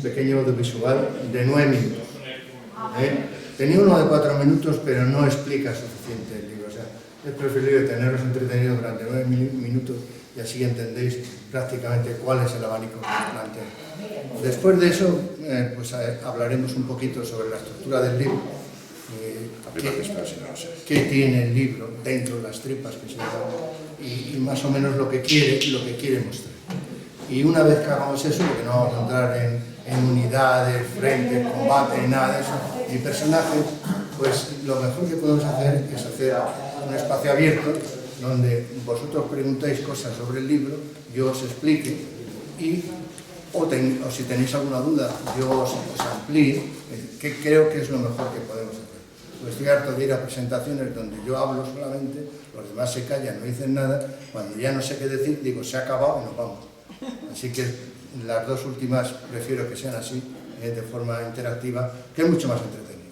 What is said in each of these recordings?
pequeño audiovisual de 9 minutos. Tenía uno de 4 minutos, pero no explica suficiente el libro. O sea, es preferible teneros entretenidos durante 9 minutos y así entendéis prácticamente cuál es el abanico que os planteo. Después de eso, pues hablaremos un poquito sobre la estructura del libro. ¿Qué tiene el libro dentro de las tripas que se da y más o menos lo que quiere mostrar? Y una vez que hagamos eso, porque no vamos a entrar en unidades, frentes, combate, nada de eso, ni personajes, pues lo mejor que podemos hacer es hacer un espacio abierto donde vosotros preguntáis cosas sobre el libro, yo os explique y o si tenéis alguna duda, yo os amplíe, que creo que es lo mejor que podemos hacer. Pues estoy harto de ir a presentaciones donde yo hablo solamente, los demás se callan, no dicen nada, cuando ya no sé qué decir, digo, se ha acabado y nos vamos. Así que las dos últimas prefiero que sean así, de forma interactiva, que es mucho más entretenido.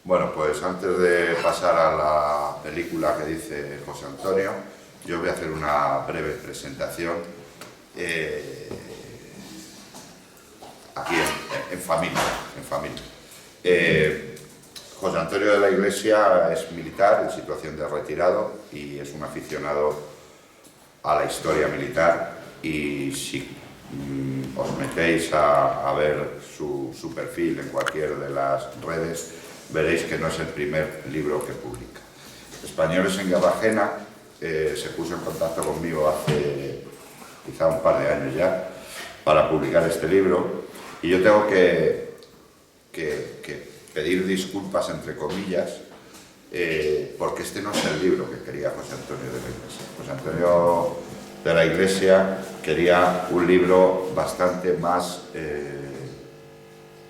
Bueno, pues antes de pasar a la película que dice José Antonio, yo voy a hacer una breve presentación aquí en familia. José Antonio de la Iglesia es militar en situación de retirado y es un aficionado a la historia militar, y si os metéis a ver su perfil en cualquier de las redes, veréis que no es el primer libro que publica. Españoles en Guerra Ajena se puso en contacto conmigo hace quizá un par de años ya para publicar este libro, y yo tengo que pedir disculpas entre comillas porque este no es el libro que quería José Antonio de la Iglesia. José Antonio de la Iglesia quería un libro bastante más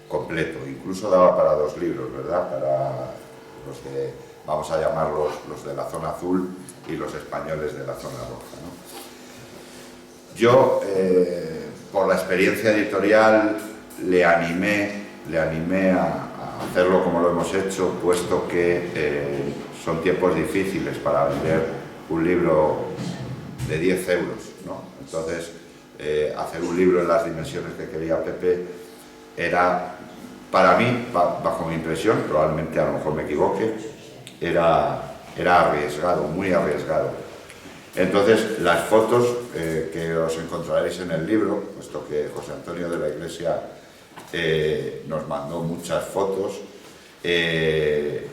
completo, incluso daba para 2 libros, ¿verdad? Para los que vamos a llamarlos los de la zona azul y los españoles de la zona roja, ¿no? Yo, por la experiencia editorial, le animé a hacerlo como lo hemos hecho, puesto que son tiempos difíciles para vender un libro de 10 euros, ¿no? Entonces, hacer un libro en las dimensiones que quería Pepe era, para mí, bajo mi impresión, probablemente a lo mejor me equivoque, era arriesgado, muy arriesgado. Entonces, las fotos que os encontraréis en el libro, puesto que José Antonio de la Iglesia nos mandó muchas fotos, le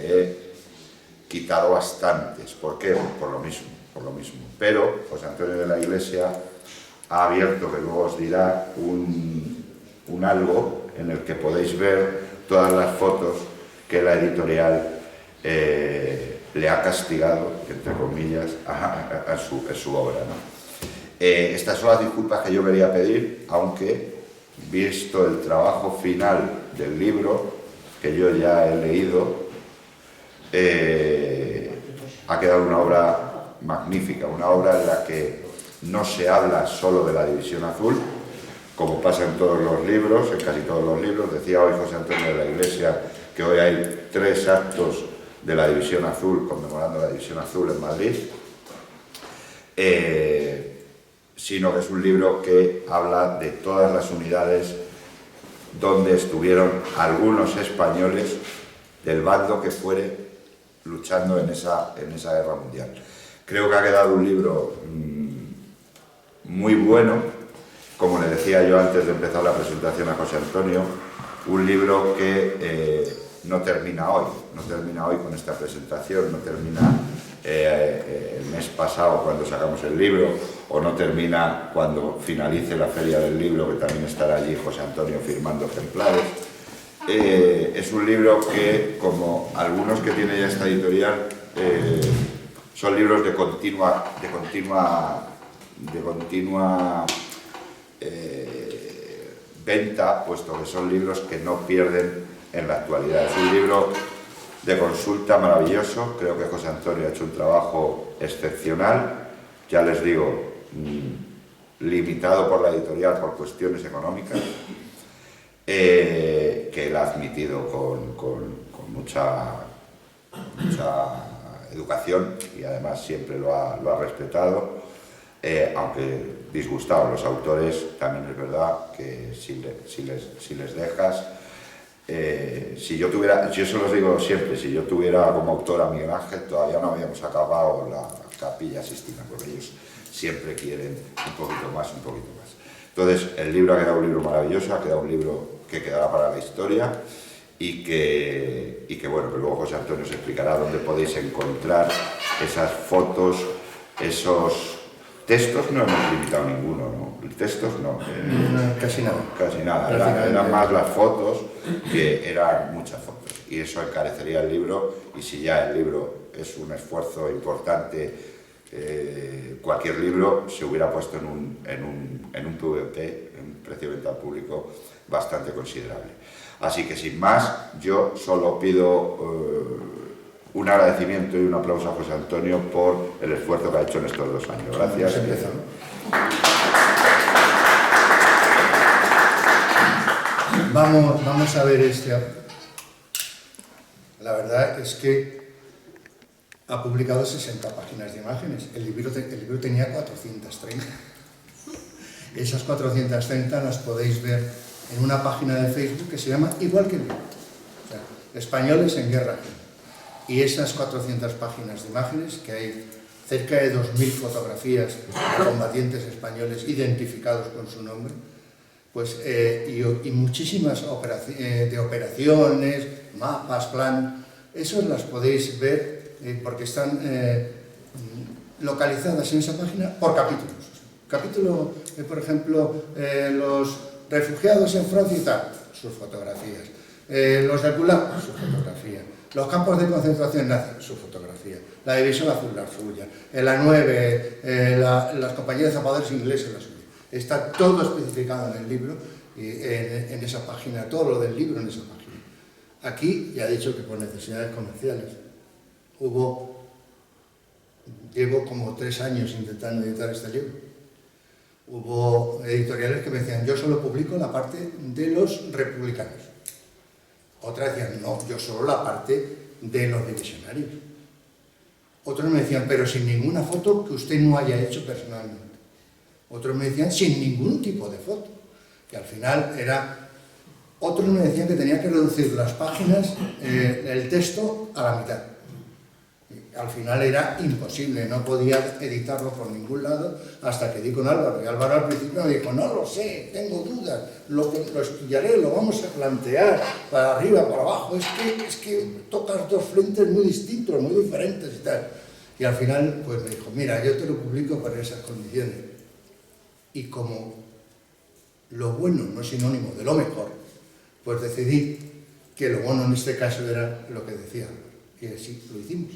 he quitado bastantes. ¿Por qué? Por lo mismo. Pero José Antonio de la Iglesia ha abierto, que luego os dirá, un algo en el que podéis ver todas las fotos que la editorial le ha castigado, entre comillas, a su obra, ¿no? Estas son las disculpas que yo quería pedir, aunque, visto el trabajo final del libro, que yo ya he leído, ha quedado una obra magnífica, una obra en la que no se habla solo de la División Azul, como pasa en todos los libros, en casi todos los libros. Decía hoy José Antonio de la Iglesia que hoy hay 3 actos de la División Azul, conmemorando la División Azul en Madrid, sino que es un libro que habla de todas las unidades donde estuvieron algunos españoles del bando que fuere luchando en esa guerra mundial. Creo que ha quedado un libro muy bueno, como le decía yo antes de empezar la presentación a José Antonio, un libro que no termina hoy con esta presentación, no termina el mes pasado cuando sacamos el libro, o no termina cuando finalice la Feria del Libro, que también estará allí José Antonio firmando ejemplares. Es un libro que, como algunos que tiene ya esta editorial, son libros de continua venta, puesto que son libros que no pierden en la actualidad. Es un libro de consulta maravilloso. Creo que José Antonio ha hecho un trabajo excepcional, ya les digo, limitado por la editorial por cuestiones económicas, que él ha admitido con mucha educación, y además siempre lo ha respetado. aunque disgustados los autores, también es verdad que si les dejas, si yo tuviera, yo se los digo siempre, si yo tuviera como autor a Miguel Ángel, todavía no habíamos acabado la Capilla Sixtina, porque ellos siempre quieren un poquito más, un poquito más. Entonces, el libro ha quedado un libro maravilloso, ha quedado un libro que quedará para la historia y que bueno, que luego José Antonio os explicará dónde podéis encontrar esas fotos, esos textos. No hemos limitado ninguno, ¿no? Textos no. Casi nada. Casi nada, eran más las fotos, que eran muchas fotos. Y eso encarecería el libro, y si ya el libro es un esfuerzo importante, cualquier libro se hubiera puesto en un PVP, en un precio de venta al público bastante considerable. Así que sin más, yo solo pido un agradecimiento y un aplauso a José Antonio por el esfuerzo que ha hecho en estos 2 años. Gracias. Vamos a ver La verdad es que ha publicado 60 páginas de imágenes. El libro tenía 430. Esas 430 las podéis ver en una página de Facebook que se llama igual que el libro. O sea, Españoles en Guerra. Y esas 400 páginas de imágenes, que hay cerca de 2.000 fotografías de combatientes españoles identificados con su nombre, pues, y muchísimas de operaciones, mapas, plan, esas las podéis ver porque están localizadas en esa página por capítulos. Capítulo, por ejemplo, los refugiados en Francia y tal, sus fotografías. Los del Gulag, su fotografía. Los campos de concentración nazi, su fotografía. La División Azul, la suya. La 9, las compañías de zapadores ingleses, la suya. Está todo especificado en el libro, en esa página, todo lo del libro en esa página. Aquí ya he dicho que por necesidades comerciales. Llevo como 3 años intentando editar este libro. Hubo editoriales que me decían, yo solo publico la parte de los republicanos. Otras decían, no, yo solo la parte de los divisionarios. Otros me decían, pero sin ninguna foto que usted no haya hecho personalmente. Otros me decían, sin ningún tipo de foto. Que al final era... Otros me decían que tenía que reducir las páginas, el texto, a la mitad. Y al final era imposible, no podía editarlo por ningún lado hasta que di con Álvaro. Y Álvaro al principio me dijo, no lo sé, tengo dudas, lo estudiaré, lo vamos a plantear, para arriba, para abajo. Es que tocas 2 frentes muy distintos, muy diferentes y tal. Y al final pues me dijo, mira, yo te lo publico por esas condiciones. Y como lo bueno no es sinónimo de lo mejor, pues decidí que lo bueno en este caso era lo que decía, y así lo hicimos.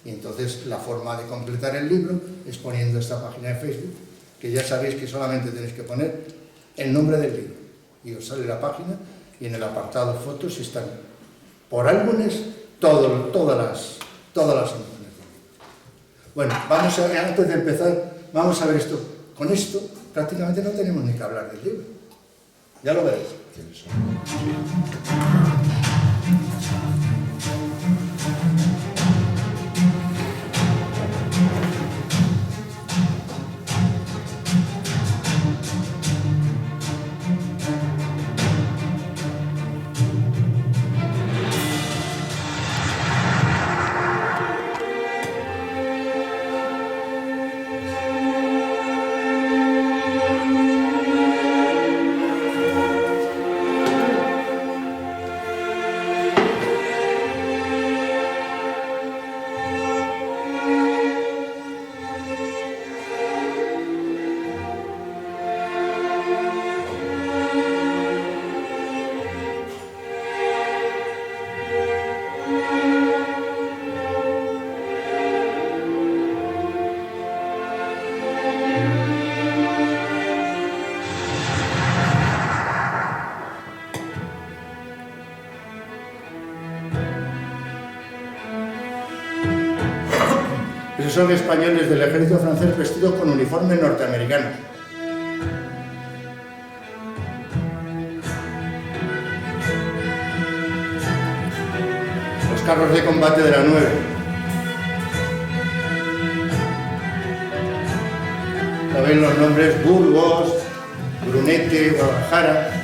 Y entonces la forma de completar el libro es poniendo esta página de Facebook, que ya sabéis que solamente tenéis que poner el nombre del libro, y os sale la página, y en el apartado fotos están por álbumes todas las imágenes. Bueno, antes de empezar, vamos a ver esto. Con esto prácticamente no tenemos ni que hablar del libro. Ya lo veréis. Esos son españoles del ejército francés vestidos con uniformes norteamericanos. Los carros de combate de la 9. Cuando ven los nombres Burgos, Brunete, Guadalajara.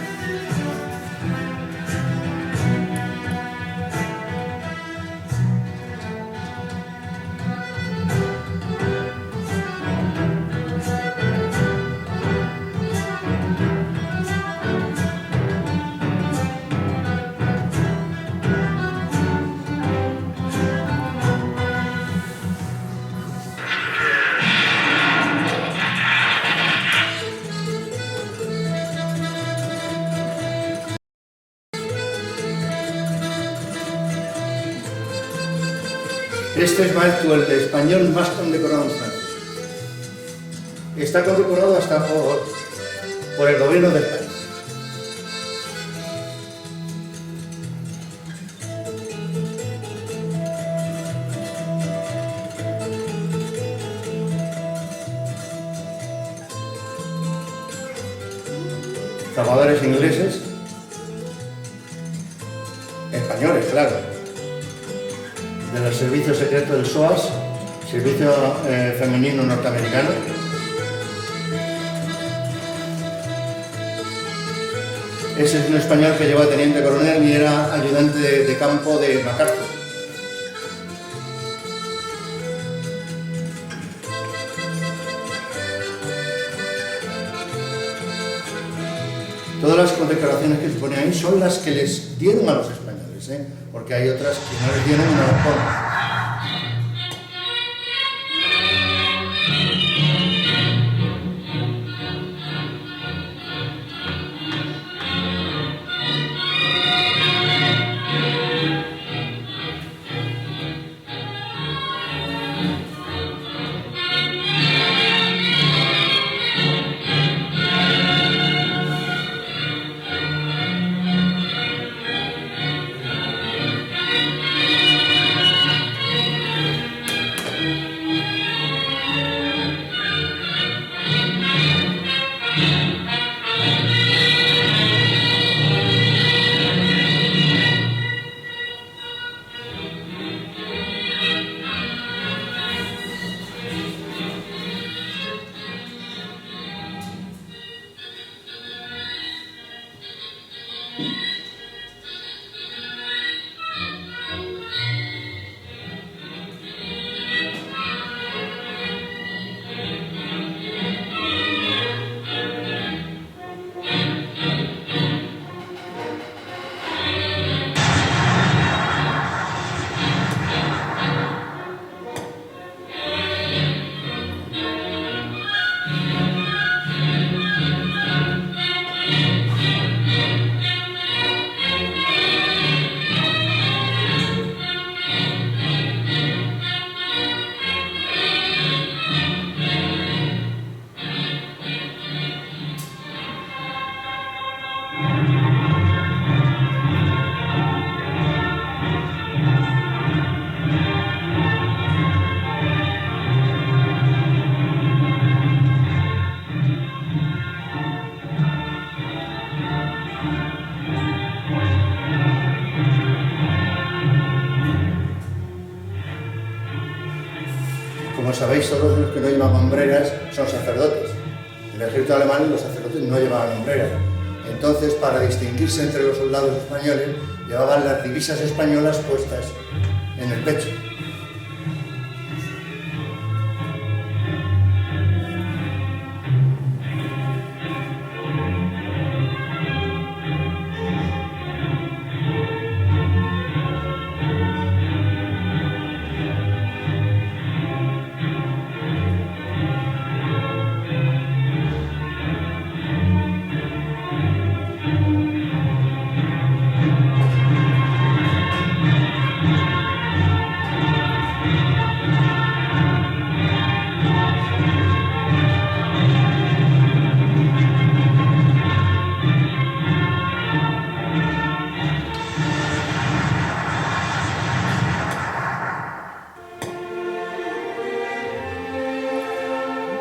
Este es maestro, el de español más condecorado en Francia. Está condecorado hasta por el gobierno del país. Zapadores ingleses, españoles, claro. Del servicio secreto del SOAS, servicio femenino norteamericano. Ese es un español que llegó a teniente coronel y era ayudante de campo de MacArthur. Todas las condecoraciones que se ponen ahí son las que les dieron a los españoles, porque hay otras que no les dieron y no las ponen. Como sabéis, todos los que no llevan hombreras son sacerdotes. En el ejército alemán los sacerdotes no llevaban hombreras. Entonces, para distinguirse entre los soldados españoles, llevaban las divisas españolas puestas en el pecho.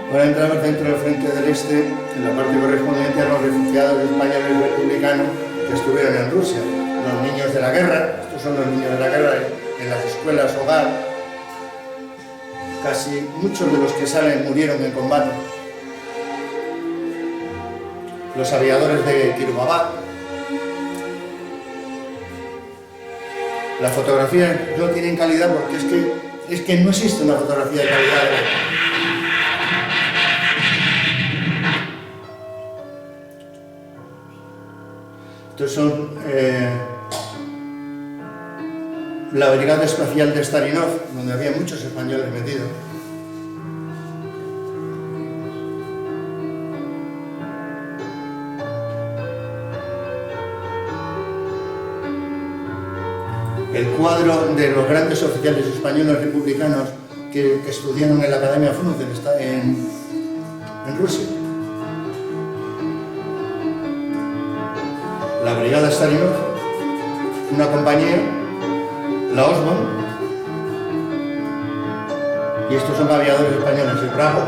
Ahora entramos dentro del Frente del Este, en la parte correspondiente a los refugiados españoles republicanos que estuvieron en Rusia. Los niños de la guerra, estos son los niños de la guerra en las escuelas hogar. Casi muchos de los que salen murieron en combate. los aviadores de Kiribati. La fotografía no tiene calidad porque es que no existe una fotografía de calidad. Estos son la Brigada Espacial de Stalinov, donde había muchos españoles metidos. El cuadro de los grandes oficiales españoles republicanos que estudiaron en la Academia Frunze en Rusia. La Brigada Stalinov, una compañía, la Osborne, y estos son aviadores españoles de Bravo,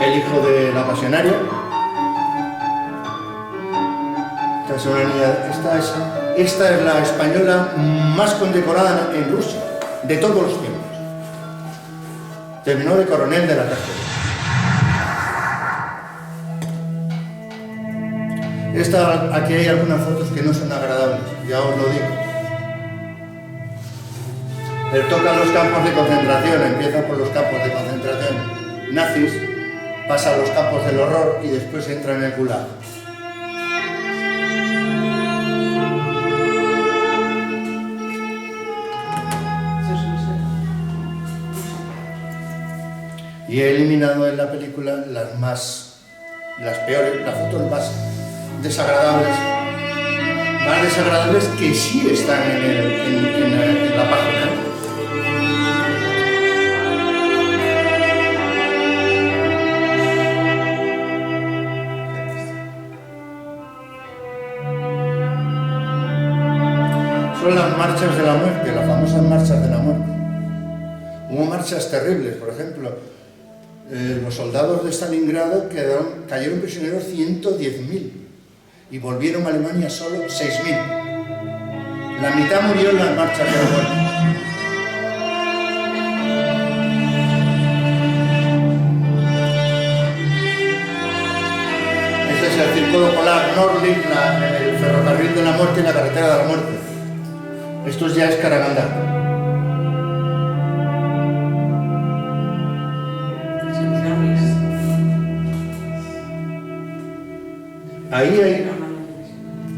el hijo de la pasionaria. Esta es la española más condecorada en Rusia, de todos los tiempos. Terminó de coronel de la cartera. Aquí hay algunas fotos que no son agradables, ya os lo digo. Él toca los campos de concentración, empieza por los campos de concentración nazis, pasa a los campos del horror y después entra en el Gulag. Y he eliminado en la película las peores, las fotos más desagradables que sí están en la página. Son las marchas de la muerte, las famosas marchas de la muerte. Hubo marchas terribles, por ejemplo. Los soldados de Stalingrado cayeron prisioneros 110.000 y volvieron a Alemania solo 6.000. La mitad murió en las marchas de la muerte. Este es el Círculo Polar Nordlicht, el ferrocarril de la muerte y la carretera de la muerte. Esto ya es Karagandá. Ahí hay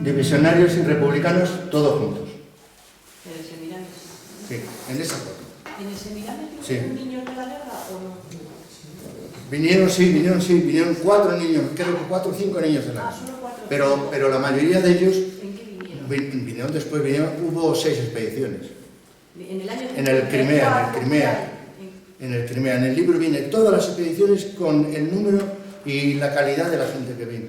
divisionarios y republicanos todos juntos. ¿En el seminario? Sí, en esa foto. ¿En el seminario Sí. niños de la guerra o no? Vinieron 4 niños, creo que 4 o 5 niños de la guerra. Solo 4. Pero la mayoría de ellos ¿En qué vinieron? vinieron después, hubo 6 expediciones. ¿En el año? En el Crimea. En el libro viene todas las expediciones con el número y la calidad de la gente que vino.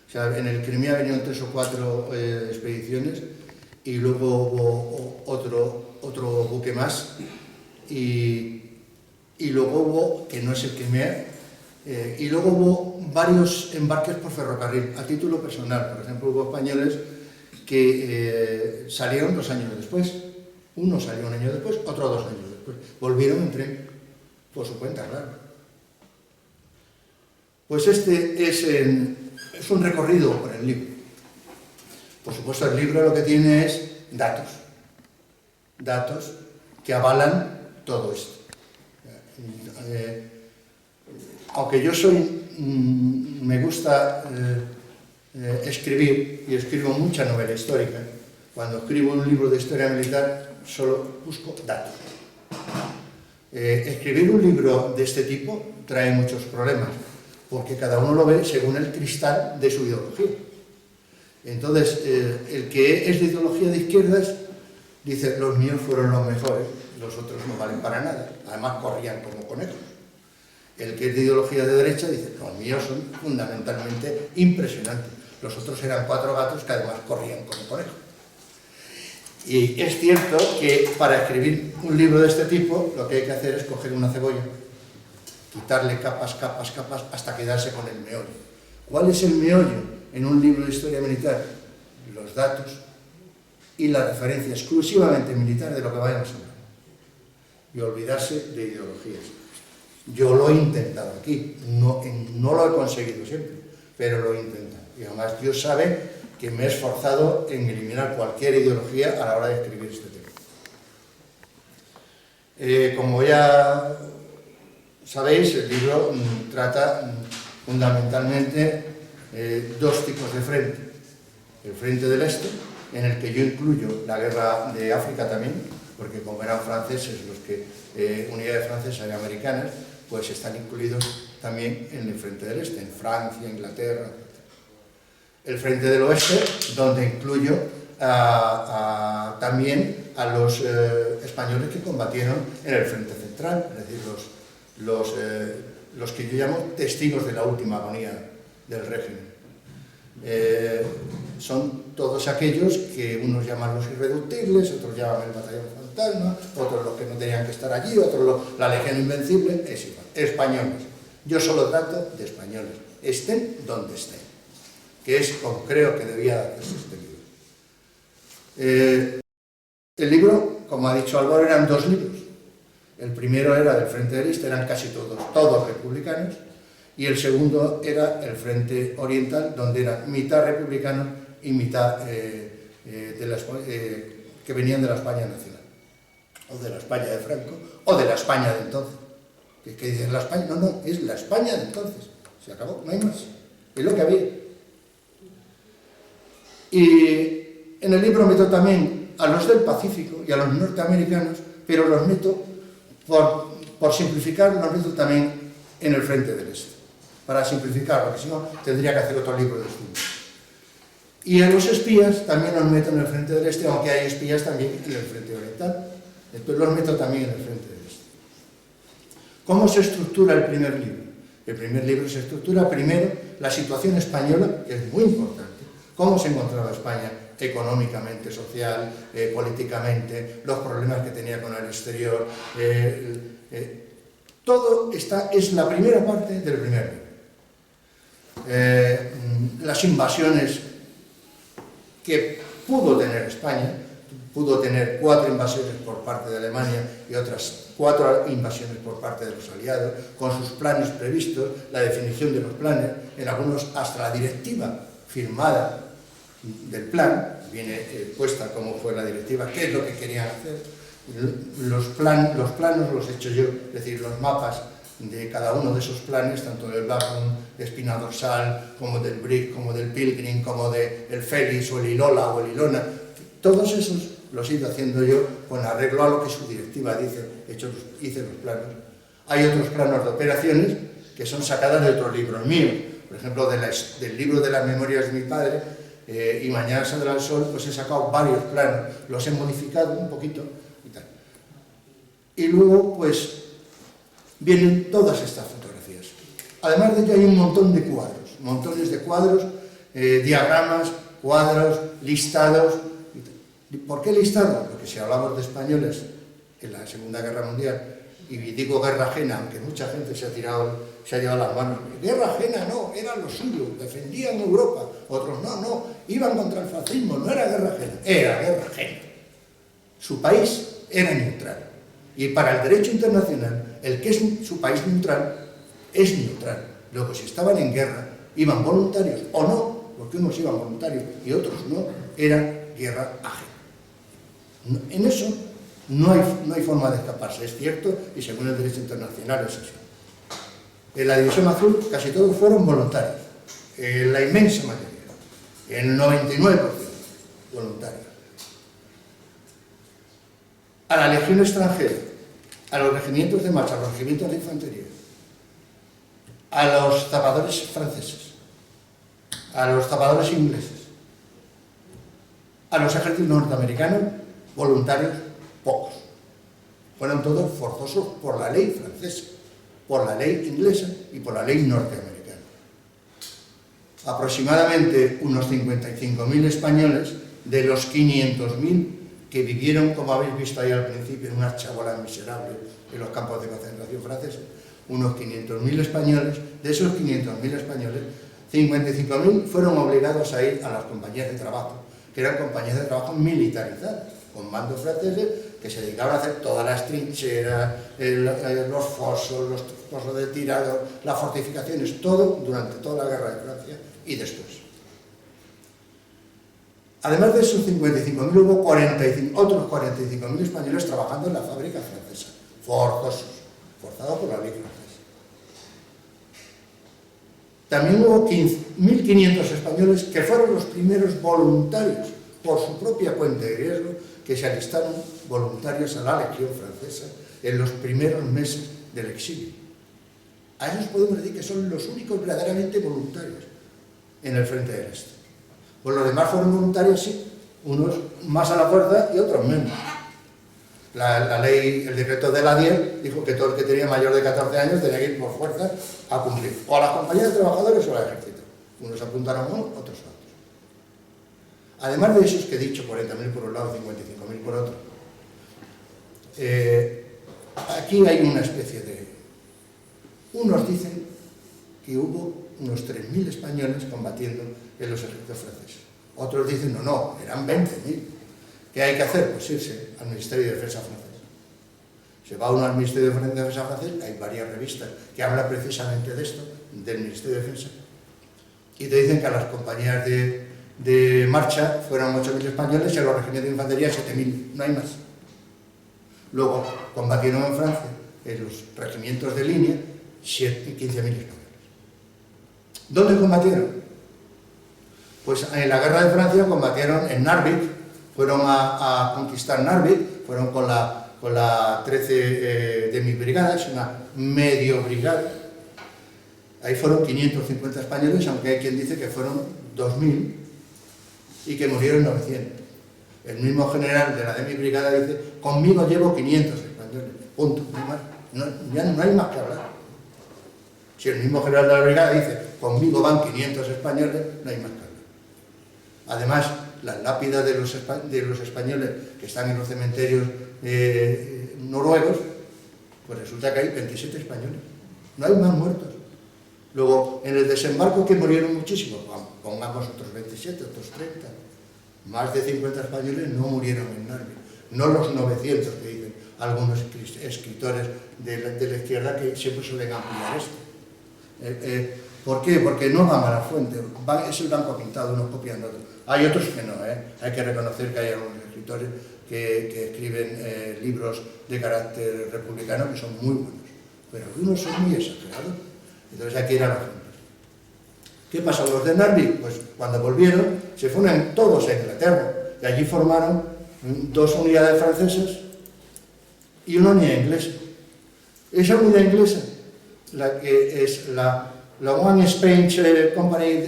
O sea, en el Crimea vinieron 3 o 4 expediciones y luego hubo otro buque más y luego hubo, que no es el Crimea, y luego hubo varios embarques por ferrocarril a título personal. Por ejemplo, hubo españoles que salieron 2 años después. Uno salió 1 año después, otro 2 años después. Volvieron en tren, por su cuenta, claro. Pues este es un recorrido por el libro. Por supuesto, el libro lo que tiene es datos que avalan todo esto. Aunque yo me gusta escribir, y escribo mucha novela histórica, cuando escribo un libro de historia militar solo busco datos. Escribir un libro de este tipo trae muchos problemas, porque cada uno lo ve según el cristal de su ideología. Entonces, el que es de ideología de izquierdas dice, los míos fueron los mejores, los otros no valen para nada, además corrían como conejos. El que es de ideología de derecha dice, los míos son fundamentalmente impresionantes, los otros eran 4 gatos que además corrían como conejos. Y es cierto que para escribir un libro de este tipo, lo que hay que hacer es coger una cebolla, quitarle capas, hasta quedarse con el meollo. ¿Cuál es el meollo en un libro de historia militar? Los datos y la referencia exclusivamente militar de lo que vayamos a hablar. Y olvidarse de ideologías. Yo lo he intentado aquí, no lo he conseguido siempre, pero lo he intentado. Y además Dios sabe que me he esforzado en eliminar cualquier ideología a la hora de escribir este tema. Como ya sabéis, el libro trata fundamentalmente dos tipos de frente. El frente del este, en el que yo incluyo la guerra de África también, porque como eran franceses los que, unidades francesas y americanas, pues están incluidos también en el frente del este, en Francia, Inglaterra, etc. El frente del oeste, donde incluyo también a los españoles que combatieron en el frente central, es decir, los que yo llamo testigos de la última agonía del régimen. Son todos aquellos que unos llaman los irreductibles, otros llaman el batallón fantasma, otros los que no tenían que estar allí, otros la legión invencible, es igual, españoles. Yo solo trato de españoles, estén donde estén, que es como creo que debía hacerse este libro. El libro, como ha dicho Álvaro, eran dos libros. El primero era del Frente del Este, eran casi todos republicanos, y el segundo era el Frente Oriental, donde eran mitad republicanos y mitad que venían de la España nacional, o de la España de Franco, o de la España de entonces. Que dicen la España, no, es la España de entonces, se acabó, no hay más, es lo que había. Y en el libro meto también a los del Pacífico y a los norteamericanos, pero los meto, por simplificar, los meto también en el Frente del Este, para simplificar, porque si no tendría que hacer otro libro de estudio. Y a los espías también los meto en el Frente del Este, aunque hay espías también en el Frente Oriental, entonces los meto también en el Frente del Este. ¿Cómo se estructura el primer libro? El primer libro se estructura primero la situación española, que es muy importante, cómo se encontraba España económicamente, social, políticamente, los problemas que tenía con el exterior, todo es la primera parte del primer libro. Las invasiones que pudo tener España, pudo tener 4 invasiones por parte de Alemania y otras 4 invasiones por parte de los aliados, con sus planes previstos, la definición de los planes, en algunos hasta la directiva firmada del plan, viene puesta cómo fue la directiva, qué es lo que querían hacer. Los planos los he hecho yo, es decir, los mapas de cada uno de esos planes, tanto del Blackburn, de espina dorsal, como del Brick, como del Pilgrim, como del Félix, o el Ilola, o el Ilona, todos esos los he ido haciendo yo con arreglo a lo que su directiva dice, hice los planos. Hay otros planos de operaciones que son sacadas de otros libros míos, por ejemplo, del libro de las memorias de mi padre, y Mañana saldrá el sol, pues he sacado varios planos, los he modificado un poquito y tal. Y luego, pues, vienen todas estas fotografías. Además de que hay un montón de cuadros, montones de cuadros, diagramas, cuadros, listados. ¿Por qué listados? Porque si hablamos de españoles en la Segunda Guerra Mundial, y digo guerra ajena, aunque mucha gente se ha llevado las manos, guerra ajena no, era lo suyo, defendían Europa, otros no, iban contra el fascismo, no era guerra ajena, era guerra ajena. Su país era neutral, y para el derecho internacional, el que es su país neutral, es neutral. Luego, si estaban en guerra, iban voluntarios o no, porque unos iban voluntarios y otros no, era guerra ajena. En eso no hay forma de escaparse, es cierto, y según el derecho internacional es así. En la División Azul casi todos fueron voluntarios, la inmensa mayoría, el 99% voluntarios. A la Legión extranjera, a los regimientos de marcha, a los regimientos de infantería, a los zapadores franceses, a los zapadores ingleses, a los ejércitos norteamericanos, voluntarios, pocos. Fueron todos forzosos por la ley francesa, por la ley inglesa y por la ley norteamericana. Aproximadamente unos 55.000 españoles de los 500.000 que vivieron, como habéis visto ahí al principio, en unas chabolas miserables en los campos de concentración franceses, unos 500.000 españoles, de esos 500.000 españoles, 55.000 fueron obligados a ir a las compañías de trabajo, que eran compañías de trabajo militarizadas, con mandos franceses que se dedicaban a hacer todas las trincheras, los fosos, posos de tirado, las fortificaciones, todo durante toda la guerra de Francia y después. Además de esos 55.000, hubo otros 45.000 españoles trabajando en la fábrica francesa, forzados por la ley francesa. También hubo 1.500 españoles que fueron los primeros voluntarios, por su propia cuenta de riesgo, que se alistaron voluntarios a la Legión Francesa en los primeros meses del exilio. A esos podemos decir que son los únicos verdaderamente voluntarios en el frente del Este. Pues los demás fueron voluntarios, sí, unos más a la fuerza y otros menos. La ley, el decreto de la 10 dijo que todo el que tenía mayor de 14 años tenía que ir por fuerza a cumplir, o a las compañías de trabajadores o al ejército. Unos apuntaron a uno, otros a otros. Además de esos que he dicho, 40.000 por un lado, 55.000 por otro, aquí hay una especie de... Unos dicen que hubo unos 3.000 españoles combatiendo en los ejércitos franceses. Otros dicen, no, eran 20.000. ¿Qué hay que hacer? Pues irse al Ministerio de Defensa francés. Se va uno al Ministerio de Defensa francés, hay varias revistas que hablan precisamente de esto, del Ministerio de Defensa, y te dicen que a las compañías de marcha fueron 8.000 españoles y a los regimientos de infantería 7.000, no hay más. Luego combatieron en Francia, en los regimientos de línea, 15.000 españoles. ¿Dónde combatieron? Pues en la guerra de Francia combatieron en Narvik, fueron a conquistar Narvik, fueron con la 13 de mi brigada, es una medio brigada. Ahí fueron 550 españoles, aunque hay quien dice que fueron 2.000 y que murieron 900. El mismo general de la de mi brigada dice, conmigo llevo 500 españoles, punto, no hay más. Ya no hay más que hablar. Si el mismo general de la brigada dice, conmigo van 500 españoles, no hay más que hablar. Además, las lápidas de los españoles que están en los cementerios noruegos, pues resulta que hay 27 españoles. No hay más muertos. Luego, en el desembarco, que murieron muchísimos, pongamos otros 27, otros 30. Más de 50 españoles no murieron en Narvik. No los 900 que dicen algunos escritores de la izquierda, que siempre suelen ampliar esto. ¿Por qué? Porque no van a la fuente, es el banco pintado, unos copian otros. Hay otros que no, hay que reconocer que hay algunos escritores que escriben libros de carácter republicano que son muy buenos, pero algunos son muy exagerados. Entonces aquí era la fuente. ¿Qué pasa? Los de Narvik, pues cuando volvieron, se fueron todos a Inglaterra, y allí formaron 2 unidades francesas y una unidad inglesa. Esa unidad inglesa, la que es la One Spain Company,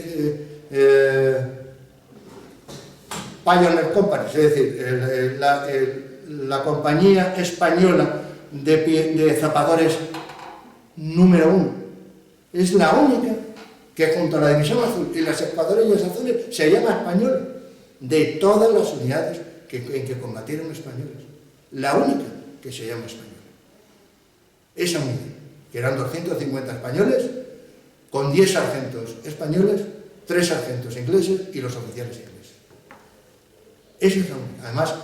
Pioneer Company, es decir, la compañía española de zapadores número 1, es la única que junto a la División Azul y las escuadrillas azules se llama española, de todas las unidades en que combatieron españoles. La única que se llama española. Esa unidad, que eran 250 españoles, con 10 sargentos españoles, 3 sargentos ingleses y los oficiales ingleses. Esa es la única. Además,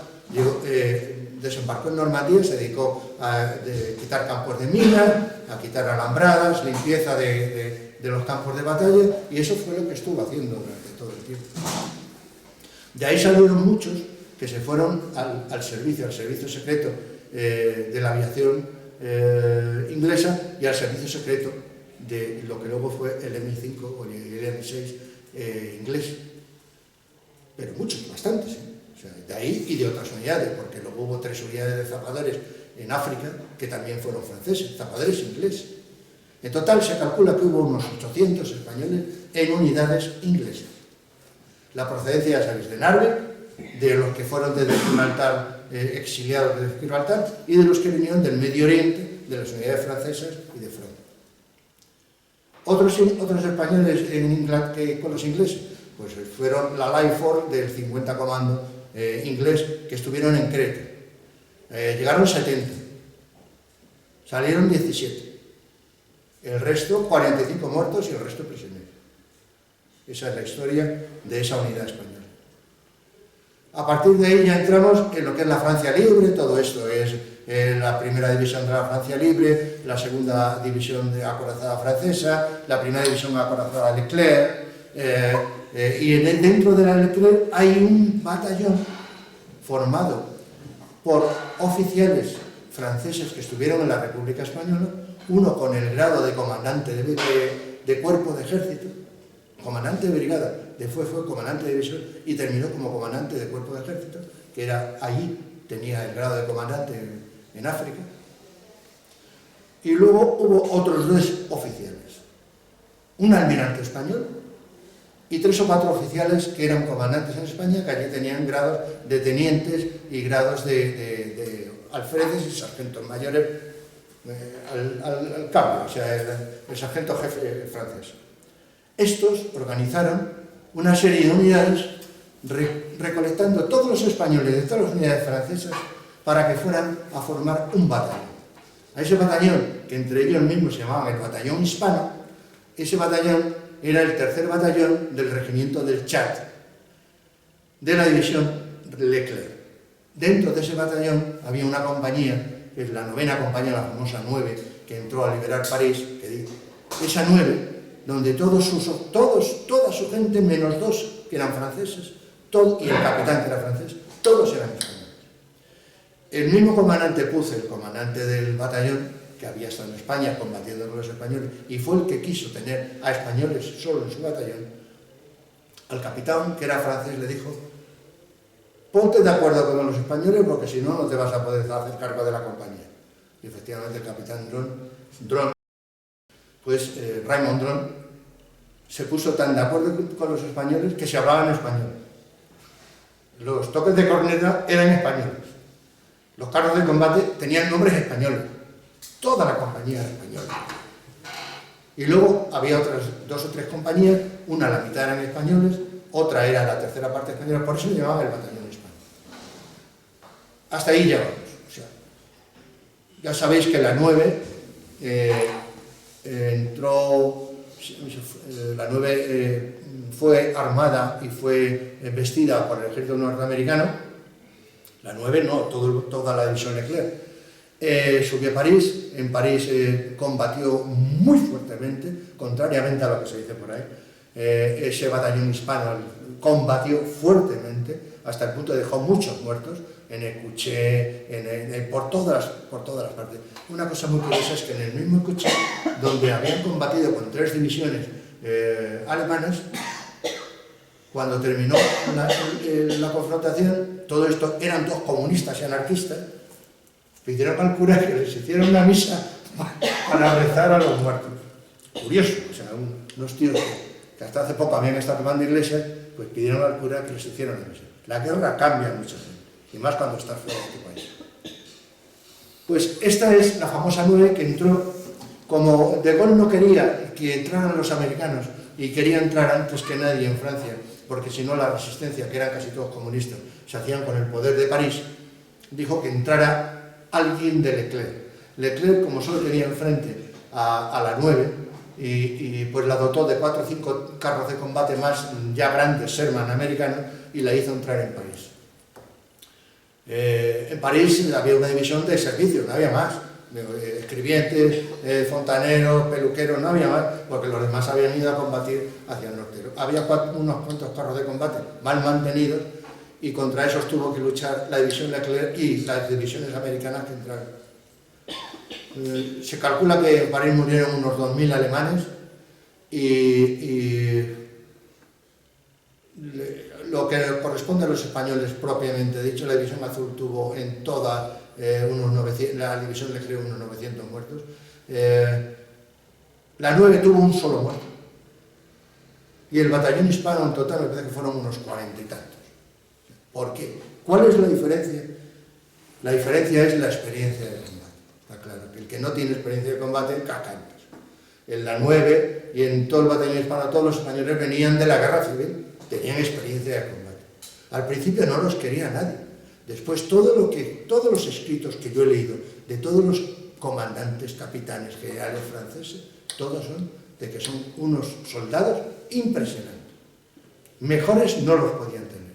desembarcó en Normandía, se dedicó a quitar campos de minas, a quitar alambradas, limpieza de los campos de batalla, y eso fue lo que estuvo haciendo durante todo el tiempo. De ahí salieron muchos que se fueron al servicio secreto de la aviación inglesa y al servicio secreto de lo que luego fue el MI5 o el MI6 inglés. Pero muchos, bastantes, O sea, de ahí y de otras unidades, porque luego hubo 3 unidades de zapadores en África que también fueron franceses, zapadores ingleses. En total se calcula que hubo unos 800 españoles en unidades inglesas. La procedencia, ya sabéis, de Narvik, de los que fueron desde Gibraltar, exiliados de Gibraltar, y de los que vinieron del Medio Oriente, de las unidades francesas y de Francia. Otros españoles con los ingleses, pues fueron la Life Force del 50 Comando inglés, que estuvieron en Creta. Llegaron 70, salieron 17. El resto, 45 muertos y el resto prisioneros. Esa es la historia de esa unidad española. A partir de ahí ya entramos en lo que es la Francia Libre. Todo esto es la primera división de la Francia Libre, la segunda división de acorazada francesa, la primera división acorazada Leclerc, y dentro de la Leclerc hay un batallón formado por oficiales franceses que estuvieron en la República Española, uno con el grado de comandante de cuerpo de ejército, comandante de brigada, después fue comandante de división y terminó como comandante de cuerpo de ejército, que era allí, tenía el grado de comandante en África. Y luego hubo otros 2 oficiales, un almirante español y 3 o 4 oficiales que eran comandantes en España, que allí tenían grados de tenientes y grados de alfereces y sargentos mayores al cambio, o sea, el sargento jefe francés. Estos organizaron una serie de unidades recolectando todos los españoles de todas las unidades francesas para que fueran a formar un batallón. A ese batallón, que entre ellos mismos se llamaban el batallón hispano, ese batallón era el 3er batallón del regimiento del Chad, de la división Leclerc. Dentro de ese batallón había una compañía, que es la 9ª compañía, la famosa 9, que entró a liberar París, esa 9, donde toda su gente, menos 2 que eran franceses, y el capitán que era francés, todos eran españoles. El mismo comandante Puce, el comandante del batallón, que había estado en España combatiendo con los españoles, y fue el que quiso tener a españoles solo en su batallón, al capitán, que era francés, le dijo: ponte de acuerdo con los españoles porque si no, no te vas a poder hacer cargo de la compañía. Y efectivamente el capitán Dron, Raymond Dron, se puso tan de acuerdo con los españoles que se hablaba en español. Los toques de corneta eran españoles. Los carros de combate tenían nombres españoles. Toda la compañía era española. Y luego había otras 2 o 3 compañías, una la mitad eran españoles, otra era la tercera parte española, por eso se llamaba el batallón hispano. Hasta ahí llegamos. O sea, ya sabéis que la 9 la 9 fue armada y fue vestida por el ejército norteamericano. La 9 no, toda la división Leclerc. Subió a París, en París combatió muy fuertemente, contrariamente a lo que se dice por ahí. Ese batallón hispano combatió fuertemente, hasta el punto de dejó muchos muertos, en el Cuché, por todas las partes. Una cosa muy curiosa es que en el mismo Cuché, donde habían combatido con 3 divisiones alemanas, cuando terminó la confrontación, todo esto eran 2 comunistas y anarquistas, pidieron al cura que les hiciera una misa para rezar a los muertos. Curioso, o sea, unos tíos que hasta hace poco habían estado quemando iglesias, pues pidieron al cura que les hiciera una misa. La guerra cambia a mucha gente, y más cuando estás fuera de tu país. Pues esta es la famosa 9 que entró, como De Gaulle no quería que entraran los americanos, y quería entrar antes que nadie en Francia, porque si no la resistencia, que eran casi todos comunistas, se hacían con el poder de París, dijo que entrara alguien de Leclerc. Leclerc, como solo tenía enfrente a la 9, y pues la dotó de 4 o 5 carros de combate más ya grandes, Sherman americanos, y la hizo entrar en París. En París había una división de servicio, no había más. Escribientes, fontaneros, peluqueros, no había más, porque los demás habían ido a combatir hacia el norte. Había unos cuantos carros de combate mal mantenidos, y contra esos tuvo que luchar la división Leclerc y las divisiones americanas que entraron. Se calcula que en París murieron unos 2.000 alemanes, y lo que corresponde a los españoles propiamente dicho, la división azul tuvo en toda la división Leclerc unos 900 muertos. La 9 tuvo un solo muerto, y el batallón hispano en total me parece que fueron unos 40 y tantos. ¿Por qué? ¿Cuál es la diferencia? La diferencia es la experiencia de combate. Está claro que el que no tiene experiencia de combate, cacantas. En la 9 y en todo el batallón hispano, todos los españoles venían de la guerra civil, tenían experiencia de combate. Al principio no los quería nadie. Después todos los escritos que yo he leído de todos los comandantes, capitanes, generales franceses, todos son de que son unos soldados impresionantes. Mejores no los podían tener.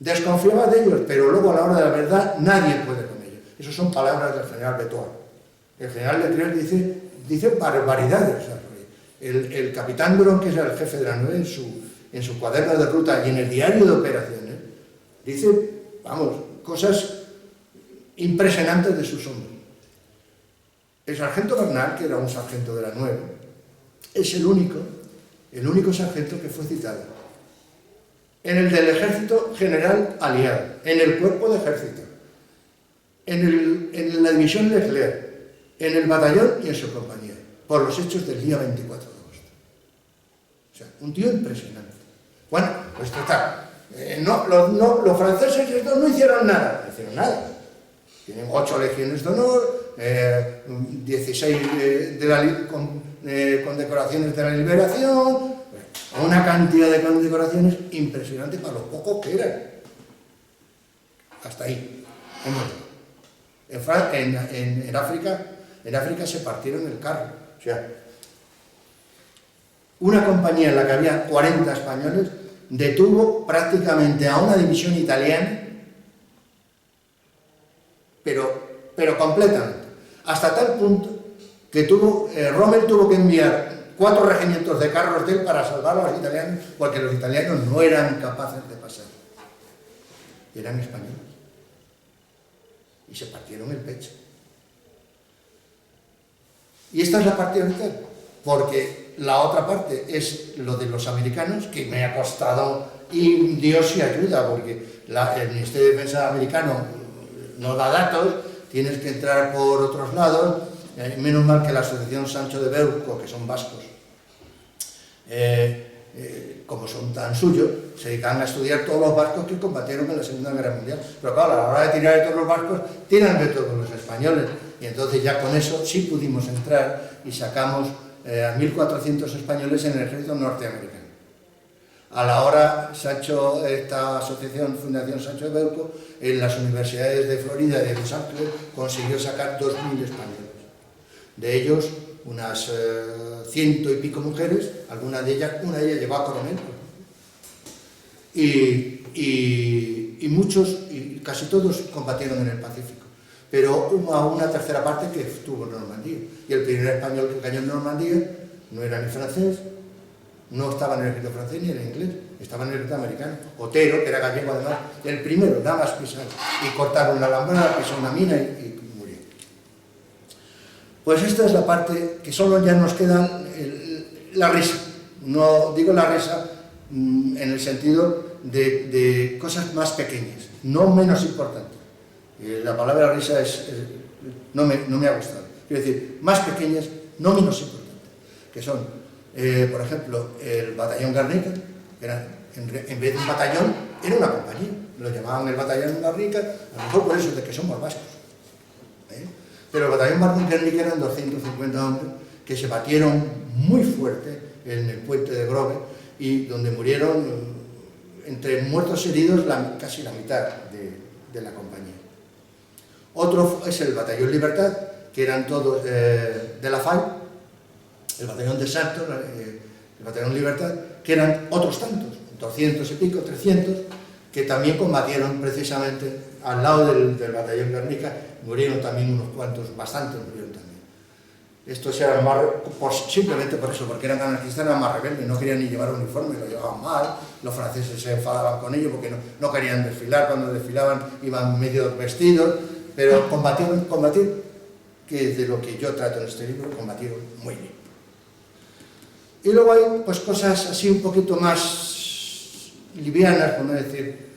Desconfiaba de ellos, pero luego a la hora de la verdad nadie puede con ellos. Esas son palabras del general Betoit. El general Leclerc dice barbaridades. O sea, el capitán Durón, que es el jefe de la 9, en su cuaderno de ruta y en el diario de operaciones, dice, vamos, cosas impresionantes de sus hombres. El sargento Bernal, que era un sargento de la 9, es el único sargento que fue citado en el del Ejército General Aliado, en el Cuerpo de Ejército, en la División Leclerc, en el batallón y en su compañía, por los hechos del día 24 de agosto. O sea, un tío impresionante. Bueno, pues total, los franceses no hicieron nada, no hicieron nada. Tienen 8 legiones de honor, 16 con decoraciones de la liberación, una cantidad de condecoraciones impresionante para lo poco que eran. Hasta ahí. En África se partieron el carro. O sea, una compañía en la que había 40 españoles detuvo prácticamente a una división italiana, pero completamente. Hasta tal punto que Rommel tuvo que enviar 4 regimientos de carros de él para salvar a los italianos, porque los italianos no eran capaces de pasar. Eran españoles. Y se partieron el pecho. Y esta es la parte oriental, porque la otra parte es lo de los americanos, que me ha costado, y Dios y ayuda, porque el Ministerio de Defensa americano no da datos, tienes que entrar por otros lados, menos mal que la Asociación Sancho de Beuco, que son vascos, como son tan suyos, se dedican a estudiar todos los vascos que combatieron en la Segunda Guerra Mundial. Pero claro, a la hora de tirar de todos los vascos, tiran de todos los españoles. Y entonces ya con eso sí pudimos entrar y sacamos a 1.400 españoles en el ejército norteamericano. A la hora, esta asociación, Fundación Sancho de Beuco, en las universidades de Florida y de Los Ángeles, consiguió sacar 2.000 españoles. De ellos, unas 100 y pico mujeres, una de ellas llegó a coronel. Y muchos, y casi todos combatieron en el Pacífico. Pero hubo una tercera parte que estuvo en Normandía. Y el primer español que cayó en Normandía no era ni francés, no estaba en el ejército francés ni en el inglés, estaba en el ejército americano. Otero, que era gallego además, el primero, nada más pisar. Y cortaron la alambrada, pisó una mina y murió. Pues esta es la parte que solo ya nos queda la risa. No digo la risa en el sentido de cosas más pequeñas, no menos importantes. La palabra risa no me ha gustado. Quiero decir, más pequeñas, no menos importantes, que son, por ejemplo, el batallón Guernica, que era, en vez de un batallón, era una compañía. Lo llamaban el batallón Guernica, a lo mejor por eso de que somos vascos. Pero el batallón Guernica eran 250 hombres que se batieron muy fuerte en el puente de Grove y donde murieron, entre muertos y heridos, casi la mitad de la compañía. Otro es el batallón Libertad, que eran todos de la FAI, el batallón de Santos, el batallón Libertad, que eran otros tantos, 200 y pico, 300, que también combatieron precisamente al lado del batallón Guernica. Murieron también unos cuantos, bastantes murieron también. Estos eran más, simplemente por eso, porque eran anarquistas, eran más rebeldes, no querían ni llevar uniforme, lo llevaban mal, los franceses se enfadaban con ellos porque no querían desfilar, cuando desfilaban iban medio vestidos, pero combatir, que es de lo que yo trato en este libro, combatieron muy bien. Y luego hay pues cosas así un poquito más livianas, por no decir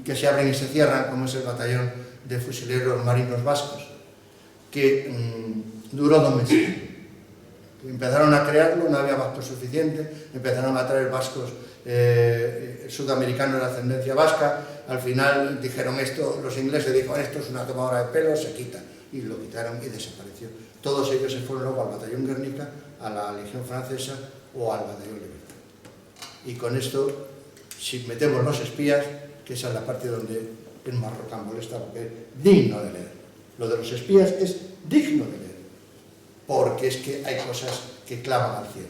que se abren y se cierran, como es el batallón de fusileros marinos vascos, que duró 2 meses. Empezaron a crearlo, no había vascos suficientes, empezaron a traer vascos sudamericanos de ascendencia vasca. Al final dijeron esto, los ingleses dijeron esto es una tomadora de pelo, se quita, y lo quitaron y desapareció. Todos ellos se fueron luego al batallón Guernica, a la Legión Francesa o al batallón Libertad. Y con esto, si metemos los espías, que esa es la parte donde es más rocambolesca, porque es digno de leer. Lo de los espías es digno de leer, porque es que hay cosas que claman al cielo.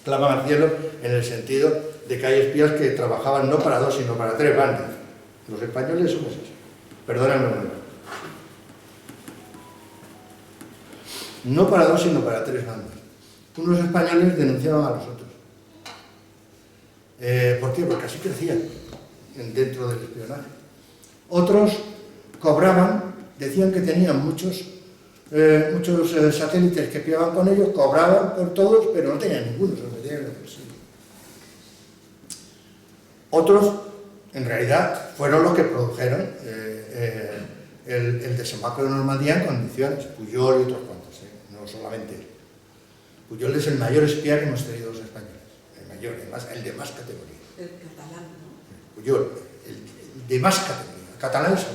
claman al cielo en el sentido de que hay espías que trabajaban no para 2 sino para 3 bandas. Los españoles somos eso. Perdóname, no para 2 sino para 3 bandas. Unos españoles denunciaban a los otros. ¿Por qué? Porque así crecían dentro del espionaje. Otros cobraban, decían que tenían muchos satélites que espiaban con ellos, cobraban por todos, pero no tenían ninguno, se los metían en el bolsillo. Otros, en realidad, fueron los que produjeron el desembarco de Normandía en condiciones, Pujol y otros cuantos, no solamente él. Pujol es el mayor espía que hemos tenido los españoles, el mayor, además, el de más categoría. El catalán, ¿no? Pujol, el de más categoría, el catalán es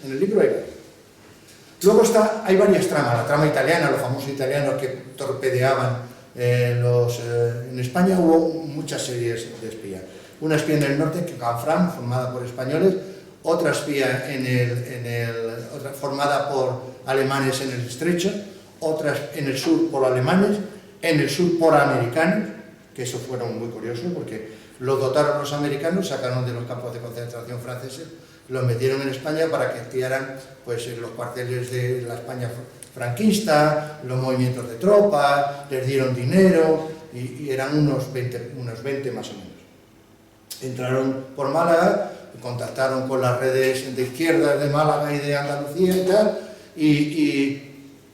en el libro hay varios. Luego hay varias tramas, la trama italiana, los famosos italianos que torpedeaban en España hubo muchas series de espías. Una espía en el norte, que Canfranc, formada por españoles, otra espía otra formada por alemanes en el estrecho, otras en el sur por alemanes, en el sur por americanos, que eso fueron muy curiosos porque los dotaron los americanos, sacaron de los campos de concentración franceses, los metieron en España para que espiaran pues, en los cuarteles de la España franquista, los movimientos de tropas, les dieron dinero y eran unos 20 más o menos. Entraron por Málaga, contactaron con las redes de izquierdas de Málaga y de Andalucía y tal, y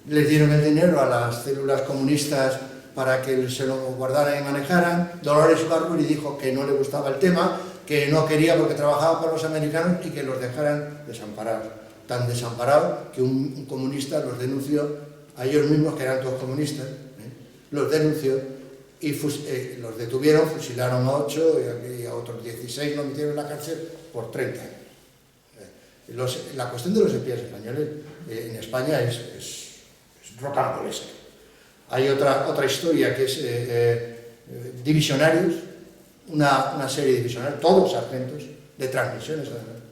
les dieron el dinero a las células comunistas para que se lo guardaran y manejaran. Dolores Barbury dijo que no le gustaba el tema, que no quería porque trabajaba para los americanos y que los dejaran desamparados. Tan desamparados que un comunista los denunció, a ellos mismos, que eran todos comunistas, los denunció y los detuvieron, fusilaron a 8 y a otros 16 los metieron en la cárcel por 30 años. La cuestión de los espías españoles en España es rocambolesca. Hay otra historia que es Divisionarios, una serie de divisionarios, todos sargentos, de transmisiones además.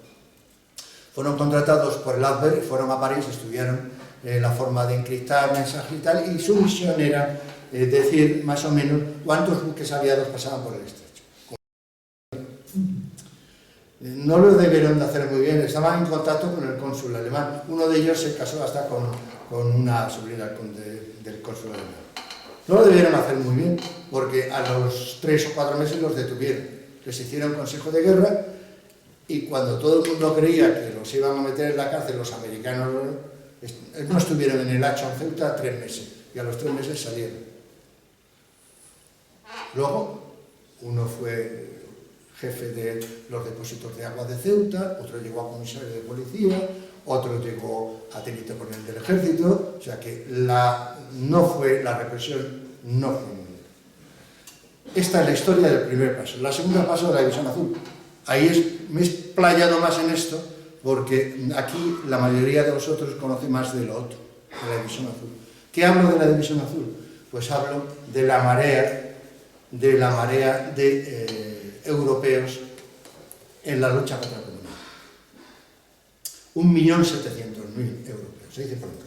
Fueron contratados por el Adver y fueron a París, estudiaron la forma de encriptar mensajes y tal, y su misión era decir más o menos cuántos buques aliados pasaban por el estrecho. No lo debieron de hacer muy bien, estaban en contacto con el cónsul alemán. Uno de ellos se casó hasta con una sobrina del cónsul alemán. No lo debieron hacer muy bien, porque a los 3 o 4 meses los detuvieron. Les hicieron consejo de guerra y cuando todo el mundo creía que los iban a meter en la cárcel, los americanos no estuvieron en el hacho en Ceuta 3 meses y a los 3 meses salieron. Luego, uno fue jefe de los depósitos de agua de Ceuta, otro llegó a comisario de policía, otro llegó a teniente coronel del ejército, o sea que la represión no fue muy bien. Esta es la historia del primer paso. La segunda paso de la División Azul. Ahí me he explayado más en esto, porque aquí la mayoría de vosotros conoce más de lo otro, de la División Azul. ¿Qué hablo de la División Azul? Pues hablo de la marea de europeos en la lucha contra el comunismo. 1.700.000 europeos, se dice pronto.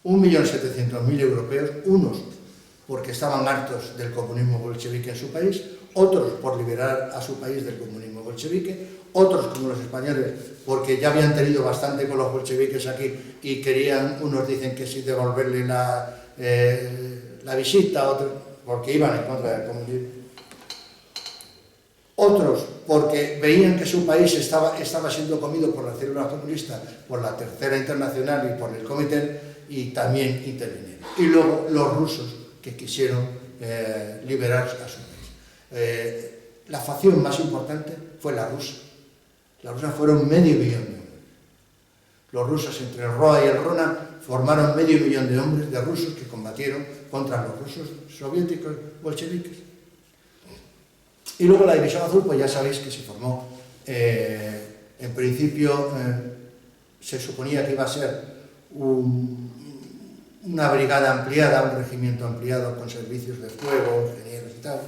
1.700.000 europeos, unos porque estaban hartos del comunismo bolchevique en su país, otros por liberar a su país del comunismo bolchevique, otros como los españoles porque ya habían tenido bastante con los bolcheviques aquí y querían, unos dicen que sí, devolverle la visita, otros porque iban en contra del comunismo. Otros porque veían que su país estaba siendo comido por las células comunistas, por la Tercera Internacional y por el Comité, y también intervinieron. Y luego los rusos que quisieron liberar a su país. La facción más importante fue la rusa. Las rusas fueron 500.000 de hombres. Los rusos, entre el Roa y el Rona, formaron 500.000 de hombres, de rusos, que combatieron contra los rusos soviéticos bolcheviques. Y luego la División Azul, pues ya sabéis que se formó, en principio se suponía que iba a ser una brigada ampliada, un regimiento ampliado con servicios de fuego, ingenieros y tal.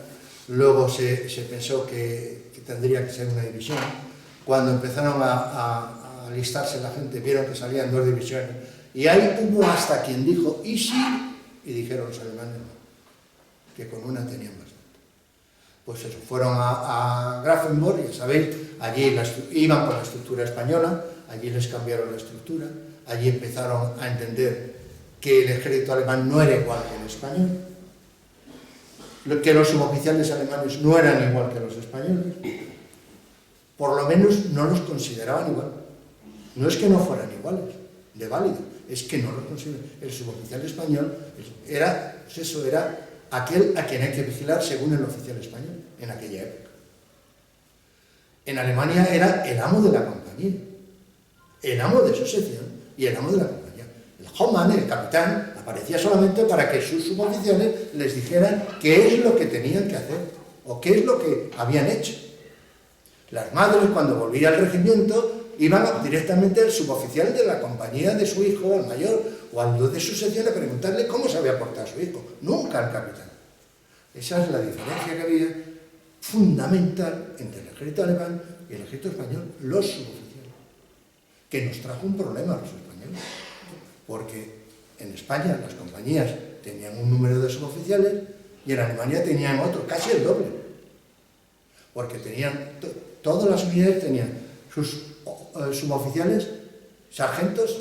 Luego se pensó que tendría que ser una división. Cuando empezaron a alistarse la gente, vieron que salían 2 divisiones. Y ahí hubo hasta quien dijo, ¿y sí? Y dijeron los alemanes, que con una tenían bastante. Pues eso, fueron a Grafenborg, ya sabéis, allí iban con la estructura española, allí les cambiaron la estructura, allí empezaron a entender que el ejército alemán no era igual que el español, que los suboficiales alemanes no eran igual que los españoles, por lo menos no los consideraban igual. No es que no fueran iguales, de válido, es que no los consideraban. El suboficial español era aquel a quien hay que vigilar según el oficial español en aquella época. En Alemania era el amo de la compañía, el amo de su sección y el amo de la compañía. El Hauptmann, el capitán, aparecía solamente para que sus suboficiales les dijeran qué es lo que tenían que hacer o qué es lo que habían hecho. Las madres, cuando volvía al regimiento, iban directamente al suboficial de la compañía de su hijo, al mayor, o al de su sección, a preguntarle cómo se había portado su hijo, nunca al capitán. Esa es la diferencia que había fundamental entre el ejército alemán y el ejército español, los suboficiales, que nos trajo un problema a los españoles, porque en España las compañías tenían un número de suboficiales y en Alemania tenían otro, casi el doble, porque todas las unidades tenían sus suboficiales, sargentos,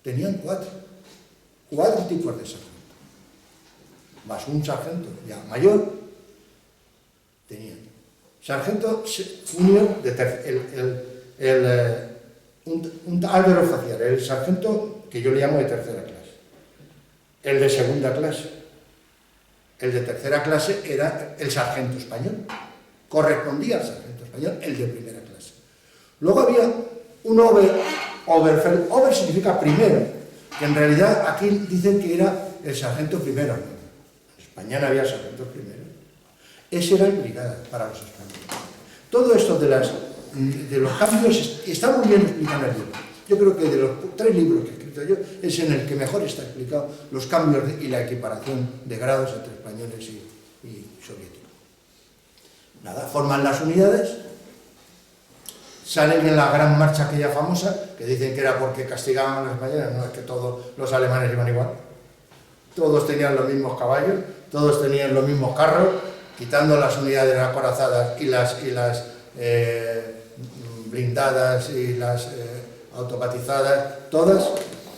tenían cuatro tipos de sargento, más un sargento ya mayor, tenían sargento junior, un Albero-Oficial, el sargento que yo le llamo de tercera clase, el de segunda clase, el de tercera clase era el sargento español, correspondía al sargento español, el de primera clase. Luego había un Oberfeld, Ober significa primero, que en realidad aquí dicen que era el sargento primero, en España no había sargentos primero. Ese era el brigada para los españoles. Todo esto de los cambios está muy bien explicado en el libro. Yo creo que de los 3 libros que he escrito yo, es en el que mejor está explicado los cambios y la equiparación de grados entre españoles y soviéticos. Nada, forman las unidades, salen en la gran marcha aquella famosa, que dicen que era porque castigaban a los españoles, no es que todos los alemanes iban igual. Todos tenían los mismos caballos, todos tenían los mismos carros, quitando las unidades acorazadas y las blindadas y las automatizadas, todas,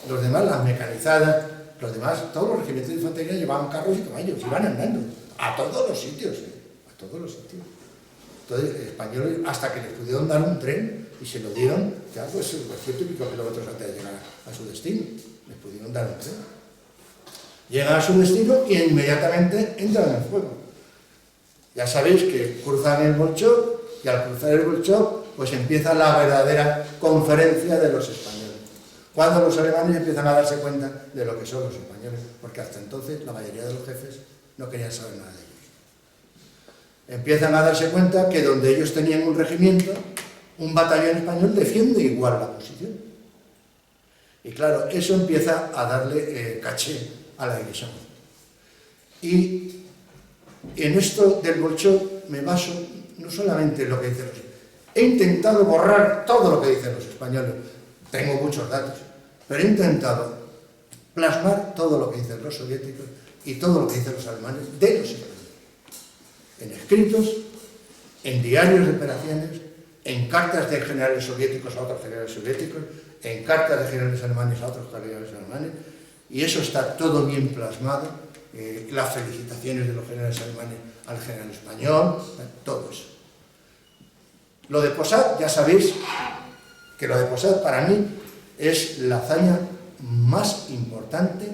los demás, las mecanizadas, los demás, todos los regimientos de infantería llevaban carros y caballos, iban andando, a todos los sitios, a todos los sitios. Entonces, españoles, hasta que les pudieron dar un tren, y se lo dieron, ya pues 100 y pico kilómetros antes de llegar a su destino, les pudieron dar un tren. Llegan a su destino y inmediatamente entran en el fuego. Ya sabéis que cruzan el Bolchok, y al cruzar el Bolchok, pues empieza la verdadera conferencia de los españoles. Cuando los alemanes empiezan a darse cuenta de lo que son los españoles, porque hasta entonces la mayoría de los jefes no querían saber nada de ellos. Empiezan a darse cuenta que donde ellos tenían un regimiento, un batallón español defiende igual la posición. Y claro, eso empieza a darle caché a la división. Y en esto del Bolchok me baso no solamente en lo que dicen los españoles. He intentado borrar todo lo que dicen los españoles. Tengo muchos datos, pero he intentado plasmar todo lo que dicen los soviéticos y todo lo que dicen los alemanes de los españoles. En escritos, en diarios de operaciones, en cartas de generales soviéticos a otros generales soviéticos, en cartas de generales alemanes a otros generales alemanes, y eso está todo bien plasmado, las felicitaciones de los generales alemanes al general español, todo eso. Lo de Posad, ya sabéis que lo de Posad para mí es la hazaña más importante,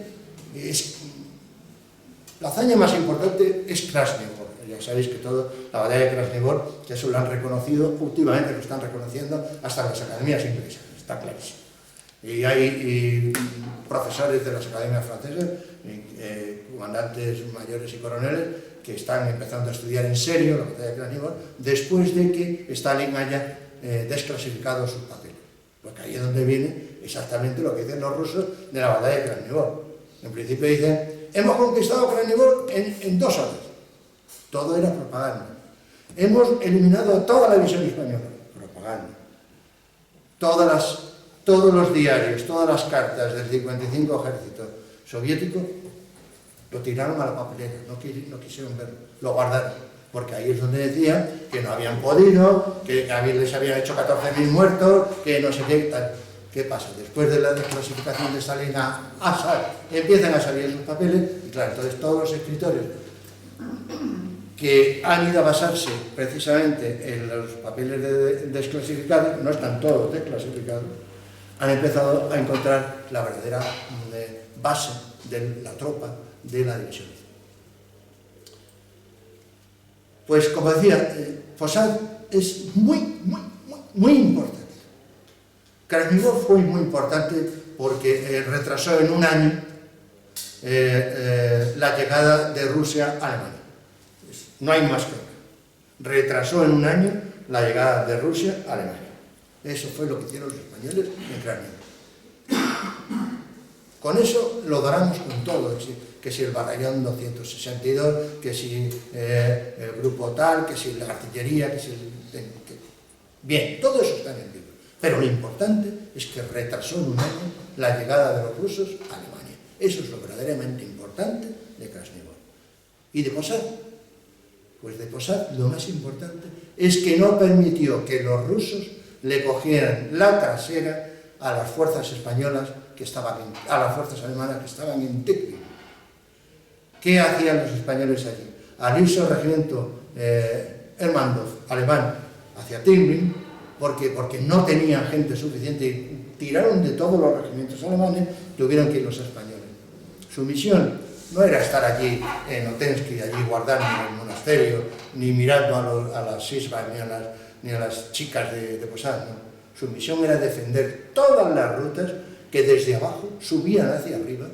la hazaña más importante es Krasnivor. Ya sabéis que la batalla de Krasnivor, que eso lo han reconocido, últimamente lo están reconociendo hasta las academias inglesas, está clarísimo. Y hay profesores de las academias francesas, comandantes mayores y coroneles, que están empezando a estudiar en serio la batalla de Krasnivor, después de que Stalin haya desclasificado sus papeles. Porque ahí es donde viene exactamente lo que dicen los rusos de la batalla de Krasnivor. En principio dicen, hemos conquistado Krasnivor en 2 horas. Todo era propaganda. Hemos eliminado a toda la división española. Propaganda. Todos los diarios, todas las cartas del 55 ejército soviético lo tiraron a la papelera, no quisieron verlo, lo guardaron, porque ahí es donde decían que no habían podido, que les habían hecho 14.000 muertos, que no sé qué, tal. ¿Qué pasa? Después de la desclasificación de Stalin empiezan a salir esos papeles, y claro, entonces todos los escritores que han ido a basarse precisamente en los papeles desclasificados, no están todos desclasificados, han empezado a encontrar la verdadera base de la tropa de la división. Pues como decía, Fossat es muy importante. Krasnivor fue muy importante porque retrasó en un año la llegada de Rusia a Alemania. No hay más que ver. Retrasó en un año la llegada de Rusia a Alemania. Eso fue lo que hicieron los españoles en Krasnivor. Con eso lo daremos con todo, que si el batallón 262, que si el grupo tal, que si la artillería, que si bien, todo eso está en el libro. Pero lo importante es que retrasó en un año la llegada de los rusos a Alemania. Eso es lo verdaderamente importante de Krasnivor. ¿Y de Fossat? Pues de Fossat lo más importante es que no permitió que los rusos le cogieran la trasera a las fuerzas españolas que estaban a las fuerzas alemanas que estaban en Teplin. ¿Qué hacían los españoles allí? Al irse al regimiento Hermandorf alemán hacia Teplin, porque no tenían gente suficiente y tiraron de todos los regimientos alemanes, tuvieron que ir los españoles. Su misión no era estar allí en Otensky, allí guardando en el monasterio, ni mirando a las sisbas, ni a las chicas de Fossat, no. Su misión era defender todas las rutas que desde abajo subían hacia arriba,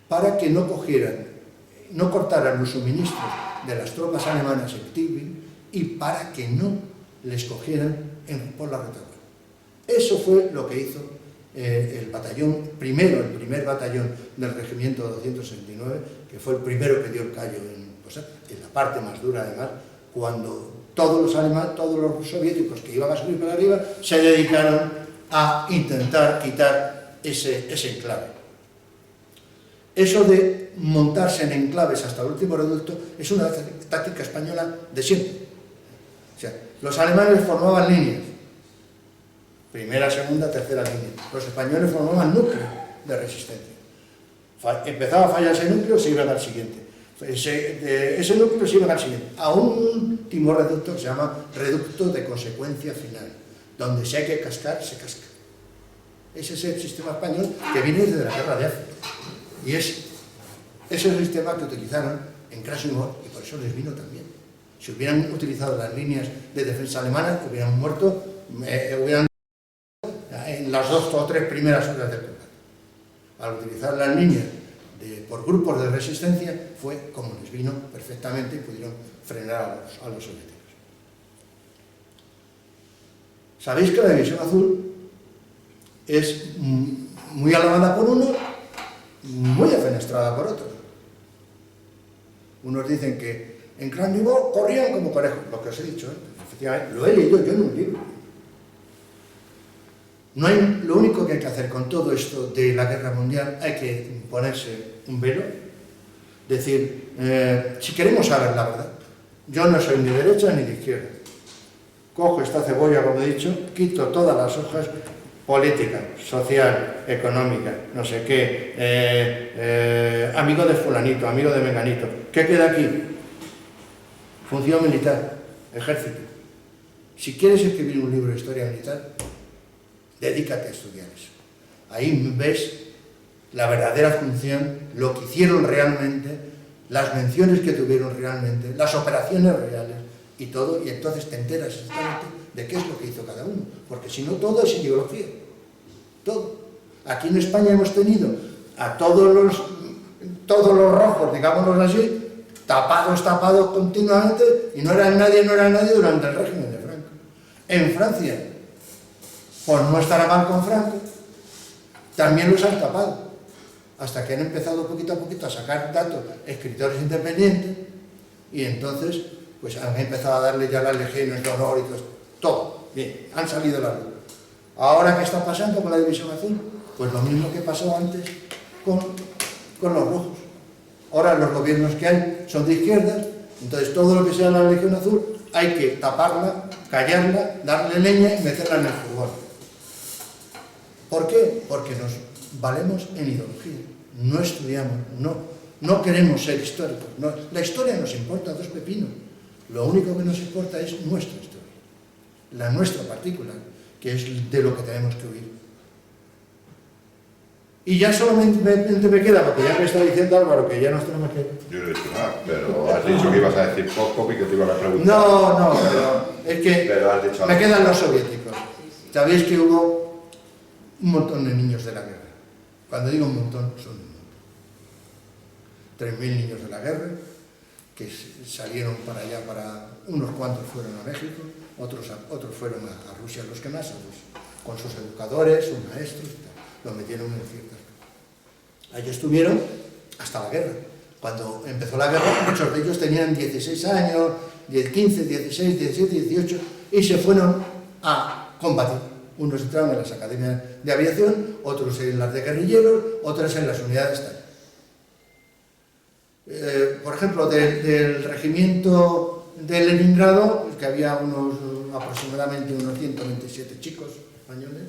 para que no cortaran los suministros de las tropas alemanas en Teplin y para que no les cogieran por la retaguardia. Eso fue lo que hizo el primer batallón del regimiento 269, que fue el primero que dio el callo en la parte más dura además, cuando todos los soviéticos que iban a subir para arriba se dedicaron a intentar quitar ese enclave. Eso de montarse en enclaves hasta el último reducto es una táctica española de siempre. O sea, los alemanes formaban líneas, primera, segunda, tercera línea. Los españoles formaban núcleos de resistencia. Empezaba a fallar ese núcleo, se iban al siguiente. Ese núcleo se iba al siguiente. A un último reducto que se llama reducto de consecuencia final, donde si hay que cascar, se casca. Ese es el sistema español que viene desde la guerra de África. Y ese es el sistema que utilizaron en Krasnivor y por eso les vino también. Si hubieran utilizado las líneas de defensa alemanas, hubieran muerto en las 2 o 3 primeras horas del combate. Al utilizar las líneas por grupos de resistencia fue como les vino perfectamente y pudieron frenar a los soviéticos. Sabéis que la División Azul es muy alabada por unos, muy defenestrada por otros. Unos dicen que en Krasnivor corrían como conejos, lo que os he dicho, efectivamente, lo he leído yo en un libro. Lo único que hay que hacer con todo esto de la guerra mundial, hay que ponerse un velo, decir, si queremos saber la verdad, yo no soy ni de derecha ni de izquierda, cojo esta cebolla, como he dicho, quito todas las hojas, política, social, económica, no sé qué, amigo de fulanito, amigo de menganito, ¿qué queda aquí? Función militar, ejército. Si quieres escribir un libro de historia militar, dedícate a estudiar eso. Ahí ves la verdadera función, lo que hicieron realmente, las menciones que tuvieron realmente, las operaciones reales y todo, y entonces te enteras exactamente de qué es lo que hizo cada uno, porque si no todo es ideología, todo. Aquí en España hemos tenido a todos los rojos, digámoslo así, tapados continuamente, y no eran nadie durante el régimen de Franco. En Francia, por no estar a mal con Franco, también los han tapado, hasta que han empezado poquito a poquito a sacar datos escritores independientes, y entonces pues han empezado a darle ya las legiones de honor y todo, bien, han salido a la luz. Ahora, ¿qué está pasando con la División Azul? Pues lo mismo que pasó antes con con los rojos. Ahora los gobiernos que hay son de izquierdas, entonces todo lo que sea la Legión Azul hay que taparla, callarla, darle leña y meterla en el furgón. ¿Por qué? Porque nos valemos en ideología, no estudiamos, no queremos ser históricos. No, la historia nos importa dos pepinos, lo único que nos importa es nuestra historia, la nuestra particular, que es de lo que tenemos que huir. Y ya solamente me queda, porque ya me está diciendo Álvaro que ya nos tenemos que... Yo no he dicho nada, pero has dicho que ibas a decir poco y que te iban a preguntar. No, pero es que Pero has dicho me algo. quedan los soviéticos. Sabéis que hubo un montón de niños de la guerra. Cuando digo un montón, son un montón. 3.000 niños de la guerra, que salieron para allá, unos cuantos fueron a México, otros fueron a Rusia, los que más, con sus educadores, sus maestros, los metieron en ciertas. Allí estuvieron hasta la guerra. Cuando empezó la guerra, muchos de ellos tenían 16 años, 15, 16, 17, 18, y se fueron a combatir. Unos entraron en las academias de aviación, otros en las de guerrilleros, otros en las unidades tal. Por ejemplo, del regimiento de Leningrado, que había aproximadamente unos 127 chicos españoles,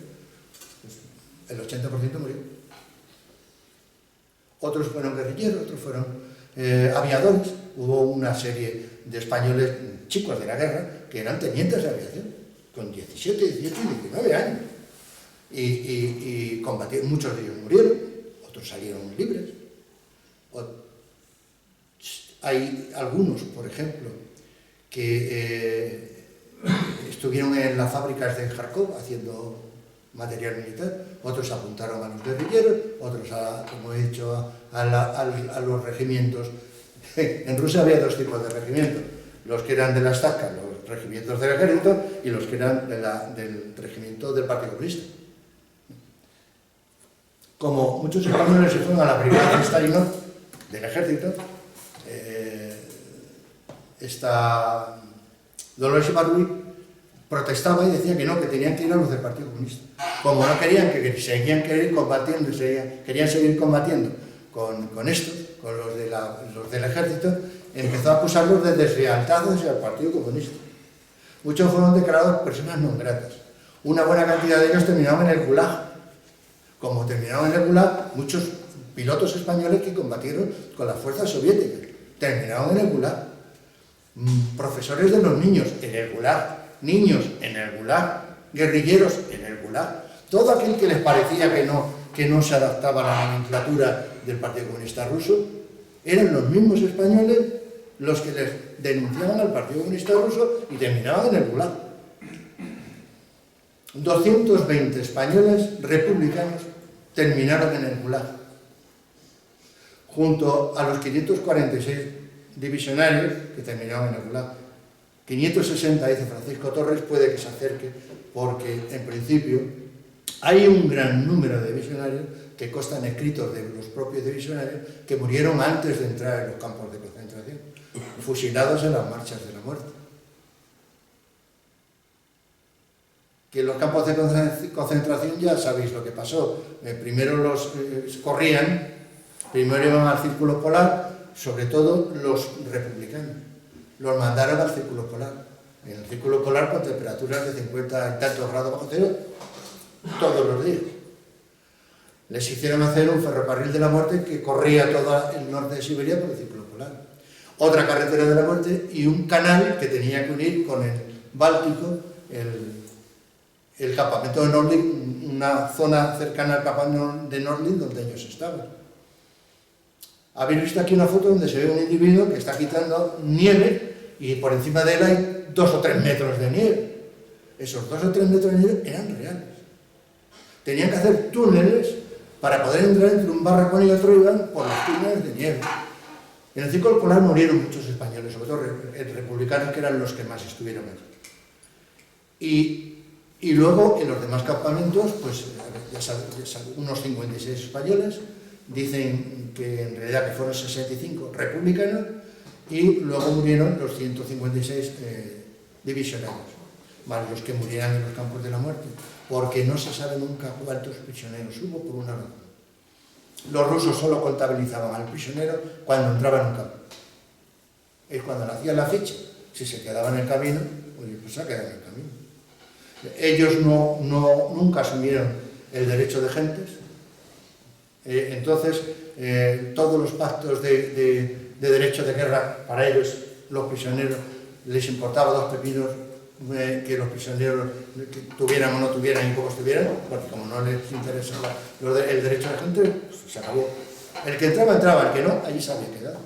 pues el 80% murió. Otros fueron guerrilleros, otros fueron aviadores. Hubo una serie de españoles, chicos de la guerra, que eran tenientes de aviación, con 17, 18 y 19 años. Y combatieron, muchos de ellos murieron, otros salieron libres. Hay algunos, por ejemplo, que estuvieron en las fábricas de Kharkov haciendo material militar, otros apuntaron a los guerrilleros, otros, como he dicho, a los regimientos. En Rusia había dos tipos de regimientos, los que eran de la estaca, los regimientos del ejército, y los que eran del regimiento del Partido Comunista. Como muchos españoles se fueron a la brigada de Stalinov del ejército, Dolores Ibarruri protestaba y decía que no, que tenían que ir a los del Partido Comunista. Como no querían, que seguían combatiendo, querían seguir combatiendo con estos, con los del ejército, empezó a acusarlos de deslealtad hacia el Partido Comunista. Muchos fueron declarados personas no gratas. Una buena cantidad de ellos terminaron en el Gulag. Como terminaron en el Gulag, muchos pilotos españoles que combatieron con las fuerzas soviéticas terminaron en el Gulag. Profesores de los niños en el Gulag, niños en el Gulag, guerrilleros en el Gulag. Todo aquel que les parecía que no se adaptaba a la nomenclatura del Partido Comunista Ruso, eran los mismos españoles los que les denunciaban al Partido Comunista Ruso y terminaban en el Gulag. 220 españoles republicanos terminaron en el Gulag, junto a los 546 divisionarios que terminaron en el Gulag. 560, dice Francisco Torres, puede que se acerque, porque en principio hay un gran número de divisionarios que constan escritos de los propios divisionarios que murieron antes de entrar en los campos de concentración, fusilados en las marchas de la muerte. Que en los campos de concentración ya sabéis lo que pasó. Primero los corrían, primero iban al Círculo Polar, sobre todo los republicanos. Los mandaron al Círculo Polar. En el Círculo Polar con temperaturas de 50 y tantos grados bajo cero todos los días. Les hicieron hacer un ferrocarril de la muerte que corría todo el norte de Siberia por el Círculo Polar. Otra carretera de la muerte y un canal que tenía que unir con el Báltico, el campamento de Nordling, una zona cercana al campamento de Nordling donde ellos estaban. Habéis visto aquí una foto donde se ve un individuo que está quitando nieve y por encima de él hay 2 o 3 metros de nieve. Esos 2 o 3 metros de nieve eran reales. Tenían que hacer túneles para poder entrar entre un barracón y otro, iban por los túneles de nieve. En el Círculo Polar murieron muchos españoles, sobre todo republicanos, que eran los que más estuvieron allí. Y luego en los demás campamentos, pues ya sabes, unos 56 españoles, dicen que en realidad que fueron 65 republicanos, y luego murieron los 156 divisionarios, más los que murieran en los campos de la muerte, porque no se sabe nunca cuántos prisioneros hubo por una razón. los rusos solo contabilizaban al prisionero cuando entraba en un campo. Es cuando le hacían la ficha. Si se quedaba en el camino, pues se ha quedado en el camino. Ellos nunca asumieron el derecho de gentes. Entonces, todos los pactos de derecho de guerra, para ellos, los prisioneros, les importaba dos pepinos que los prisioneros que tuvieran o no tuvieran y pocos tuvieran, porque como no les interesaba el derecho de gente, pues se acabó. El que entraba, entraba, el que no, allí se había quedado.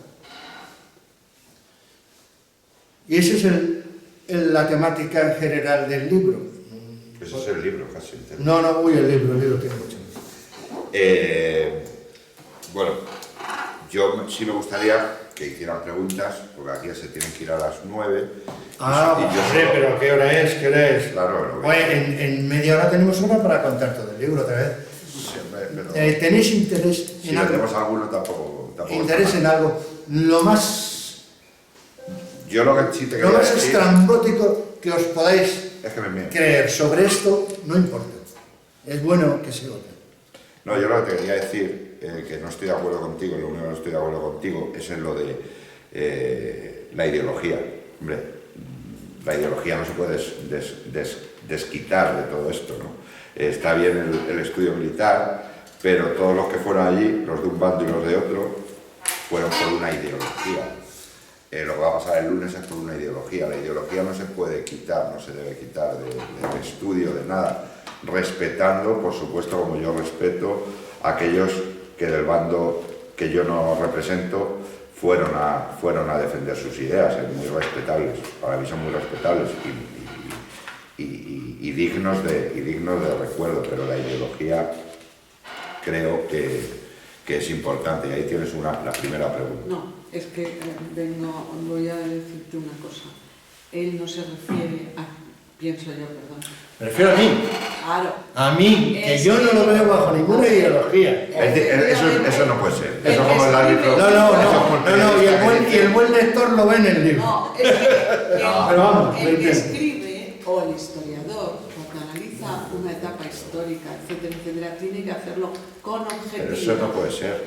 Y esa es la temática en general del libro. Ese es el libro, casi. No, el libro tiene mucho. Bueno, yo sí me gustaría que hicieran preguntas, porque aquí ya se tienen que ir a las 9. Pero ¿qué hora es? ¿Qué hora es? Claro, En media hora tenemos hora para contar todo el libro otra vez. Pero ¿Tenéis interés si en algo? tenemos alguno tampoco Interés en algo. Lo más yo lo que sí te quería decir, estrambótico que os podáis es que me creer sobre esto, no importa. Es bueno que se oiga. No, yo lo que te quería decir, que no estoy de acuerdo contigo, lo único que no estoy de acuerdo contigo es en lo de la ideología. Hombre, la ideología no se puede desquitar de todo esto, ¿no? Está bien el estudio militar, pero todos los que fueron allí, los de un bando y los de otro, fueron por una ideología. Lo que va a pasar el lunes es por una ideología. La ideología no se puede quitar, no se debe quitar del estudio, de nada, respetando, por supuesto, como yo respeto a aquellos que del bando que yo no represento fueron a defender sus ideas, muy respetables, para mí son muy respetables y dignos de recuerdo, pero la ideología creo que es importante. Y ahí tienes la primera pregunta. No, es que voy a decirte una cosa. Él no se refiere a, pienso yo, perdón. Me refiero a mí. Claro. A mí, que yo no lo veo bajo ninguna ideología. Eso no puede ser. Eso como el árbitro. No, y el buen lector lo ve en el libro. No, es que Pero vamos, el que escribe, o el historiador, cuando analiza una etapa histórica, etcétera, tiene que hacerlo con objetividad. Pero eso no puede ser.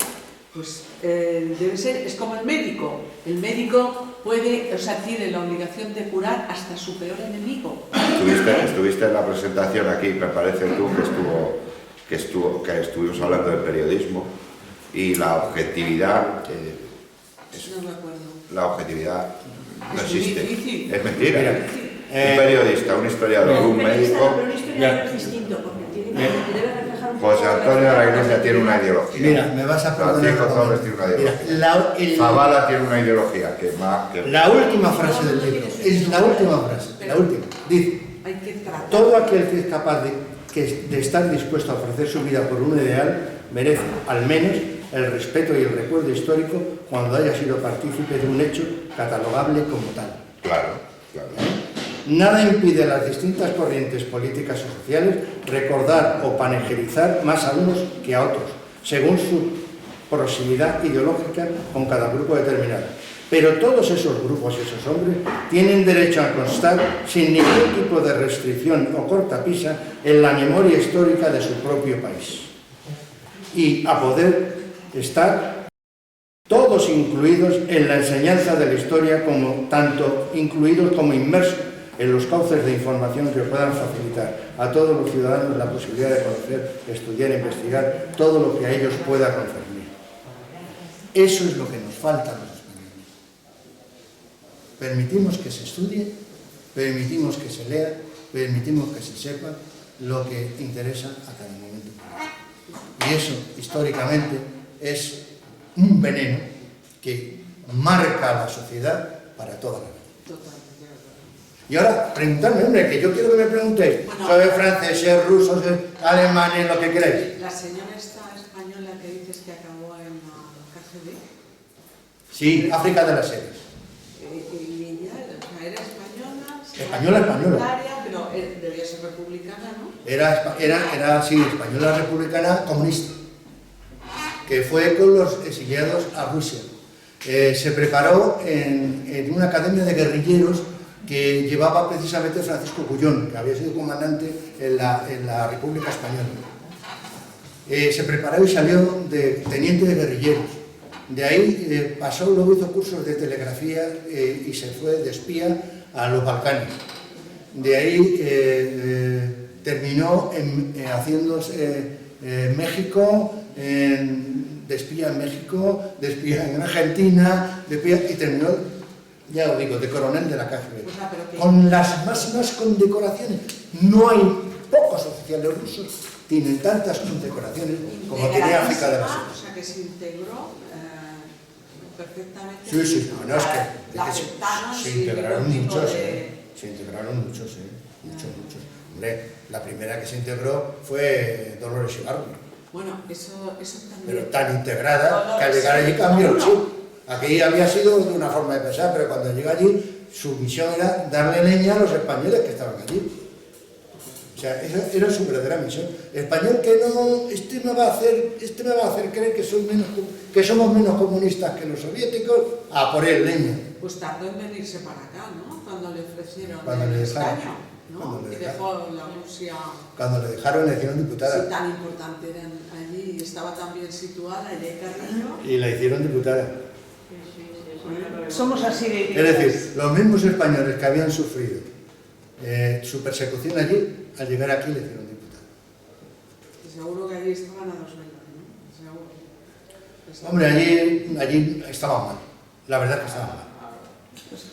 Pues debe ser, es como el médico. El médico tiene la obligación de curar hasta su peor enemigo. Estuviste en la presentación aquí, me parece tú, que estuvimos hablando del periodismo y la objetividad. No me acuerdo. La objetividad no Es muy existe. difícil. Es mentira. Un periodista, un historiador, un médico. Pero un historiador es distinto, porque debe reflejar un poco. José Antonio de la Iglesia tiene una ideología. Mira, me vas a perdonar. Francisco Torres tiene una ideología. Zavala tiene una ideología La última frase del libro, es la última frase, la última. Dice, Hay que tratar. todo aquel que es capaz de estar dispuesto a ofrecer su vida por un ideal, merece, al menos, el respeto y el recuerdo histórico cuando haya sido partícipe de un hecho catalogable como tal. Claro. Nada impide a las distintas corrientes políticas o sociales recordar o panegírizar más a unos que a otros, según su proximidad ideológica con cada grupo determinado. Pero todos esos grupos y esos hombres tienen derecho a constar sin ningún tipo de restricción o cortapisa en la memoria histórica de su propio país y a poder estar todos incluidos en la enseñanza de la historia, tanto incluidos como inmersos en los cauces de información que puedan facilitar a todos los ciudadanos la posibilidad de conocer, estudiar e investigar todo lo que a ellos pueda concernir. Eso es lo que nos falta a los españoles. Permitimos que se estudie, permitimos que se lea, permitimos que se sepa lo que interesa a cada momento. Y eso, históricamente, es un veneno que marca a la sociedad para toda la vida. Y ahora, preguntadme, hombre, que yo quiero que me preguntéis sobre franceses, rusos, alemanes, lo que queráis. La señora esta española que dices que acabó en la KGB. Sí, África de las Heras. Y ella, era española. Española. Voluntaria, pero debía ser republicana, ¿no? Era sí, española republicana comunista, que fue con los exiliados a Rusia. Se preparó en una academia de guerrilleros que llevaba precisamente Francisco Cullón, que había sido comandante en la República Española. Se preparó y salió de teniente de guerrilleros. De ahí pasó, luego hizo cursos de telegrafía y se fue de espía a los Balcanes. De ahí terminó haciéndose México, de espía en México, de espía en Argentina, y terminó, ya os digo, de coronel de la KGB. Con las máximas condecoraciones. No hay pocos oficiales rusos tienen tantas condecoraciones como tenía África del Sur. O sea, que se integró perfectamente. Sí, no, es que se integraron muchos, muchos. Hombre, la primera que se integró fue Dolores Ibargüen. Bueno, eso también. Pero tan integrada que al llegar allí cambió el chip. Aquí había sido de una forma de pensar, pero cuando llega allí, su misión era darle leña a los españoles que estaban allí. O sea, esa era su verdadera misión. El español que no, este me va a hacer creer que somos menos comunistas que los soviéticos, a por él leña. Pues tardó en venirse para acá, ¿no? Cuando le ofrecieron el escaño, ¿no? Y dejó la Rusia. Cuando le dejaron, le hicieron diputada. Sí, tan importante eran allí, y estaba tan bien situada, ella y Carrillo. Y la hicieron diputada. Somos así de... Es decir, los mismos españoles que habían sufrido su persecución allí, al llegar aquí le hicieron diputada. Seguro que allí estaban a dos velas, ¿no? Seguro. Hombre, allí estaban mal. La verdad es que estaban mal.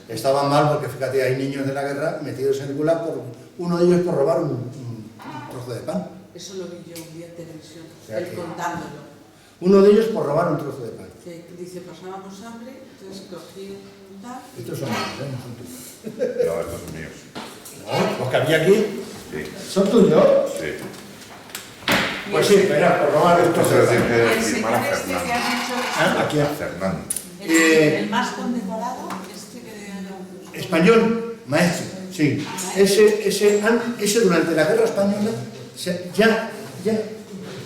Estaban mal porque, fíjate, hay niños de la guerra metidos en el gulag, uno de ellos por robar un trozo de pan. Eso lo vi yo un día en televisión, O sea él contándolo. Uno de ellos por robar un trozo de pan. Que dice, pasábamos hambre, entonces cogí un tal... Estos son míos, no son tuyos. No, estos son míos. No, los que había aquí, Sí. ¿son tuyos? Sí. Pues sí, espera, por robar un trozo de pan. El señor este que ha dicho... Aquí. Fernando. El más condecorado, este que... Español, maestro, sí. Ese durante la guerra española, ya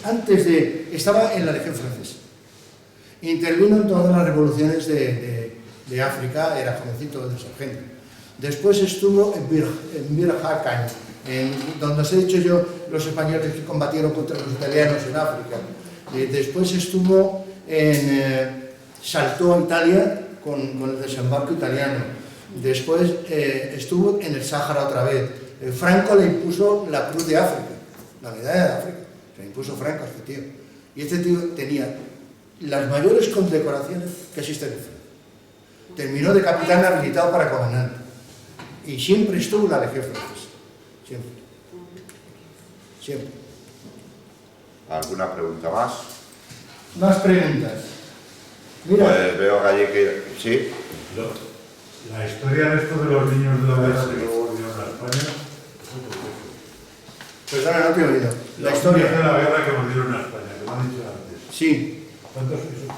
antes estaba en la Legión Francesa. Intervino en todas las revoluciones de África, era jovencito de sargento. Después estuvo en Bir Hakan, donde os he dicho yo, los españoles que combatieron contra los italianos en África. Después estuvo saltó a Italia con el desembarco italiano. Después estuvo en el Sáhara otra vez. Franco le impuso la Cruz de África, la medalla de África. Se le impuso Franco a este tío. Y este tío tenía las mayores condecoraciones que existen en Francia. Terminó de capitán habilitado para comandante. Y siempre estuvo en la Legión Francesa. Siempre. Siempre. ¿Alguna pregunta más? Más preguntas. Mira. Pues veo que sí. La historia de esto de los niños de la guerra que luego volvieron a España. Perdona, no te he oído. La Los historia niños de la guerra que volvieron a España, que me han dicho antes. Sí. ¿Cuántos fueron?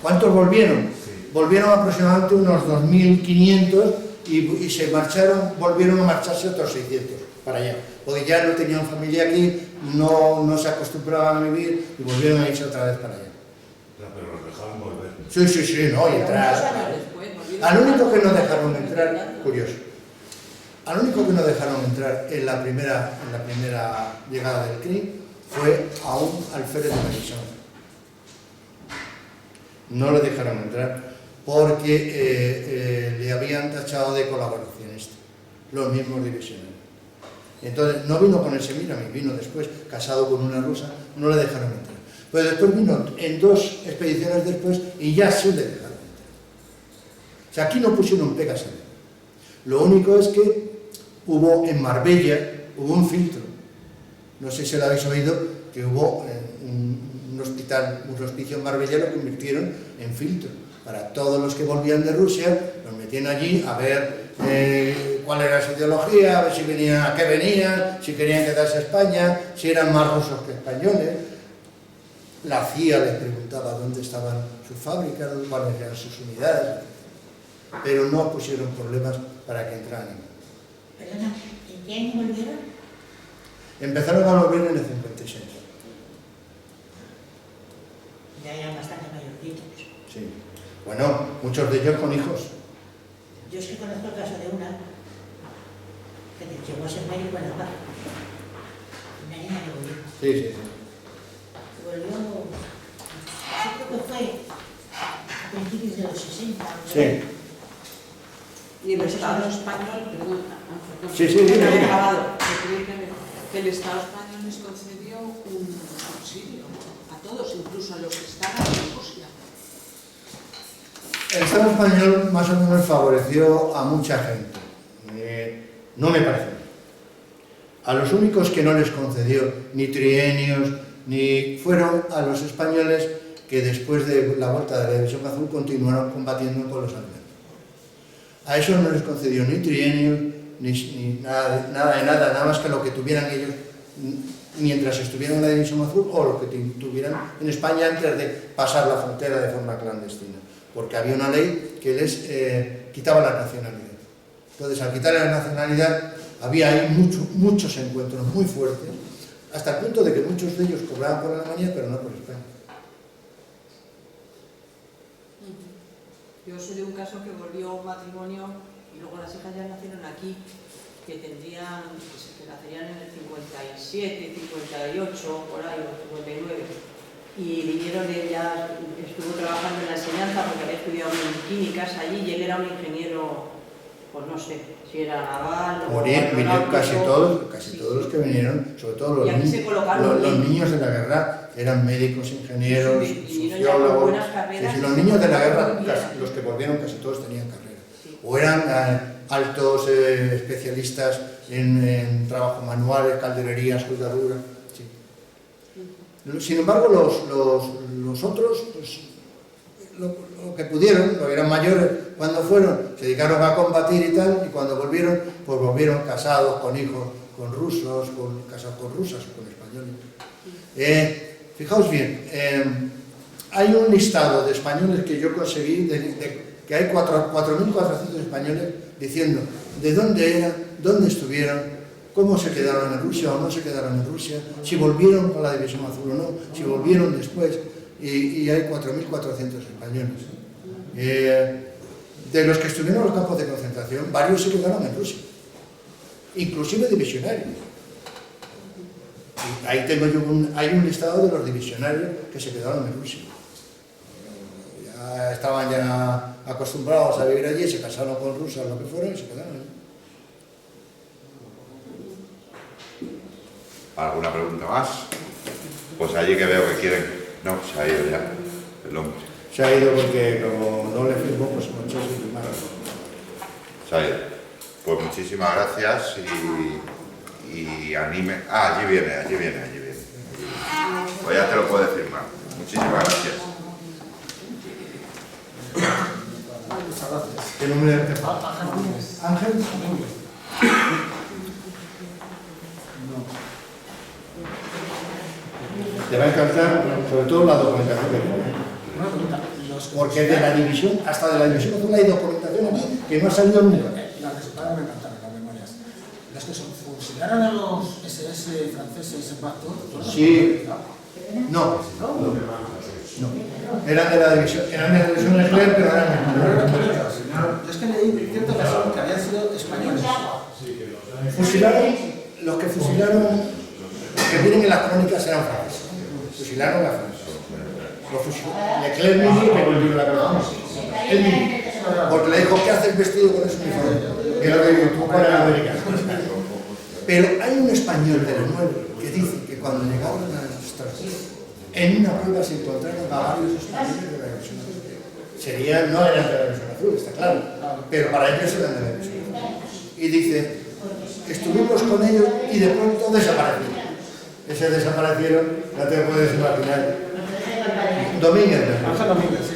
¿Cuántos volvieron? Sí. Volvieron aproximadamente unos 2.500 y se volvieron a marcharse otros 600 para allá. Porque ya no tenían familia aquí, no se acostumbraban a vivir y volvieron a irse otra vez para allá. Ya, pero los dejaban volver. Sí, no, y entrar. Al único que no dejaron entrar, curioso, al único que no dejaron entrar en la primera llegada del CRI fue a un alférez de Marisol. No le dejaron entrar porque le habían tachado de colaboracionista, los mismos divisionarios. Entonces no vino con el Semiramis, vino después, casado con una rusa, no le dejaron entrar. Pero después vino en 2 expediciones después y ya sí le dejaron entrar. O sea, aquí no pusieron pegas en él. Lo único es que hubo en Marbella, hubo un filtro. No sé si lo habéis oído, que hubo un hospicio en Marbella, lo convirtieron en filtro. Para todos los que volvían de Rusia, los metían allí a ver cuál era su ideología, a ver a qué venían, si querían quedarse a España, si eran más rusos que españoles. La CIA les preguntaba dónde estaban sus fábricas, cuáles eran sus unidades, pero no pusieron problemas para que entraran. Perdona, ¿en qué año volvieron? Empezaron a volver en el 56. Ya eran bastante mayorcitos. Sí. Bueno, muchos de ellos con hijos. Yo es que conozco el caso de una que llegó a ser médico en la paz. la niña de Bolívar. Sí, sí, sí. Volvió, yo creo que fue a principios de los 60. Sí. Y el Estado español, perdón, Sí, sí, dime, dime. que el Estado español les concedió un subsidio a todos, incluso a los que estaban en Rusia. El Estado español más o menos favoreció a mucha gente. No me parece. A los únicos que no les concedió ni trienios, ni fueron a los españoles que después de la vuelta de la División Azul continuaron combatiendo con los alemanes. A eso no les concedió ni trienios, ni nada más que lo que tuvieran ellos mientras estuvieran en la División Azul o lo que tuvieran en España antes de pasar la frontera de forma clandestina. Porque había una ley que les quitaba la nacionalidad. Entonces, al quitarle la nacionalidad, había ahí muchos encuentros muy fuertes, hasta el punto de que muchos de ellos cobraban por Alemania, pero no por España. Yo soy de un caso que volvió un matrimonio y luego las hijas ya nacieron aquí, que tendrían, que nacerían en el 57, 58, por ahí, o 59. Y vinieron, ella estuvo trabajando en la enseñanza porque había estudiado en químicas allí y él era un ingeniero, pues no sé, si era naval o... Vinieron casi todos los que vinieron, sobre todo los niños de la guerra, eran médicos, ingenieros, sociólogos. Los niños de la guerra, los que volvieron casi todos tenían carrera. Sí. O eran altos especialistas en trabajo manuales, calderería, soldadura. Sí. Sin embargo, los otros, pues, lo que pudieron, lo eran mayores, cuando fueron, se dedicaron a combatir y tal, y cuando volvieron, pues volvieron casados con hijos, con rusos, casados con rusas o con españoles. Fijaos bien, hay un listado de españoles que yo conseguí, que hay 4.400 españoles diciendo de dónde eran, dónde estuvieron, cómo se quedaron en Rusia o no se quedaron en Rusia, si volvieron con la División Azul o no, si volvieron después, y hay 4.400 españoles. De los que estuvieron en los campos de concentración, varios se quedaron en Rusia, inclusive divisionarios. Y ahí tengo yo hay un listado de los divisionarios que se quedaron en Rusia. Ya estaban ya acostumbrados a vivir allí, se casaron con rusas, lo que fuera, y se quedaron allí. ¿Alguna pregunta más? Pues allí que veo que quieren... No, se ha ido ya el hombre. Se ha ido porque como no le firmó, pues muchos se firmaron. Se ha ido. Pues muchísimas gracias y anime... Ah, allí viene. Pues ya te lo puedes firmar. Muchísimas gracias. Muchas gracias. ¿Qué nombre es? Ángel. Te va a encantar, sobre todo la documentación que tiene. Una pregunta. Porque de la división, hasta de la división azul hay documentación aquí que no ha salido nunca. Las que se pueden encantar en las memorias. Las que fusilaron a los SS franceses en Bagdad. Sí. No. Eran de la división Leclerc, pero eran Yo es que leí cierta ocasión que habían sido españoles. fusilaron, los que fusilaron, los que vienen en las crónicas eran franceses. Fusilaron a Francia. Leclerc mismo que volvió la cabeza. Él mismo. Porque le dijo, ¿qué haces vestido con ese uniforme? Que lo que tú para la americana. Pero hay un español de la 9 que dice que cuando llegaron a Estrasburgo, en una prueba se encontraron a varios españoles de la División Azul. No eran de la División Azul, está claro, pero para ellos eran de la División Azul. Y dice, estuvimos con ellos y de pronto desaparecieron. Ese desaparecieron, no te puedes imaginar. Domínguez. Ángel Domínguez, sí.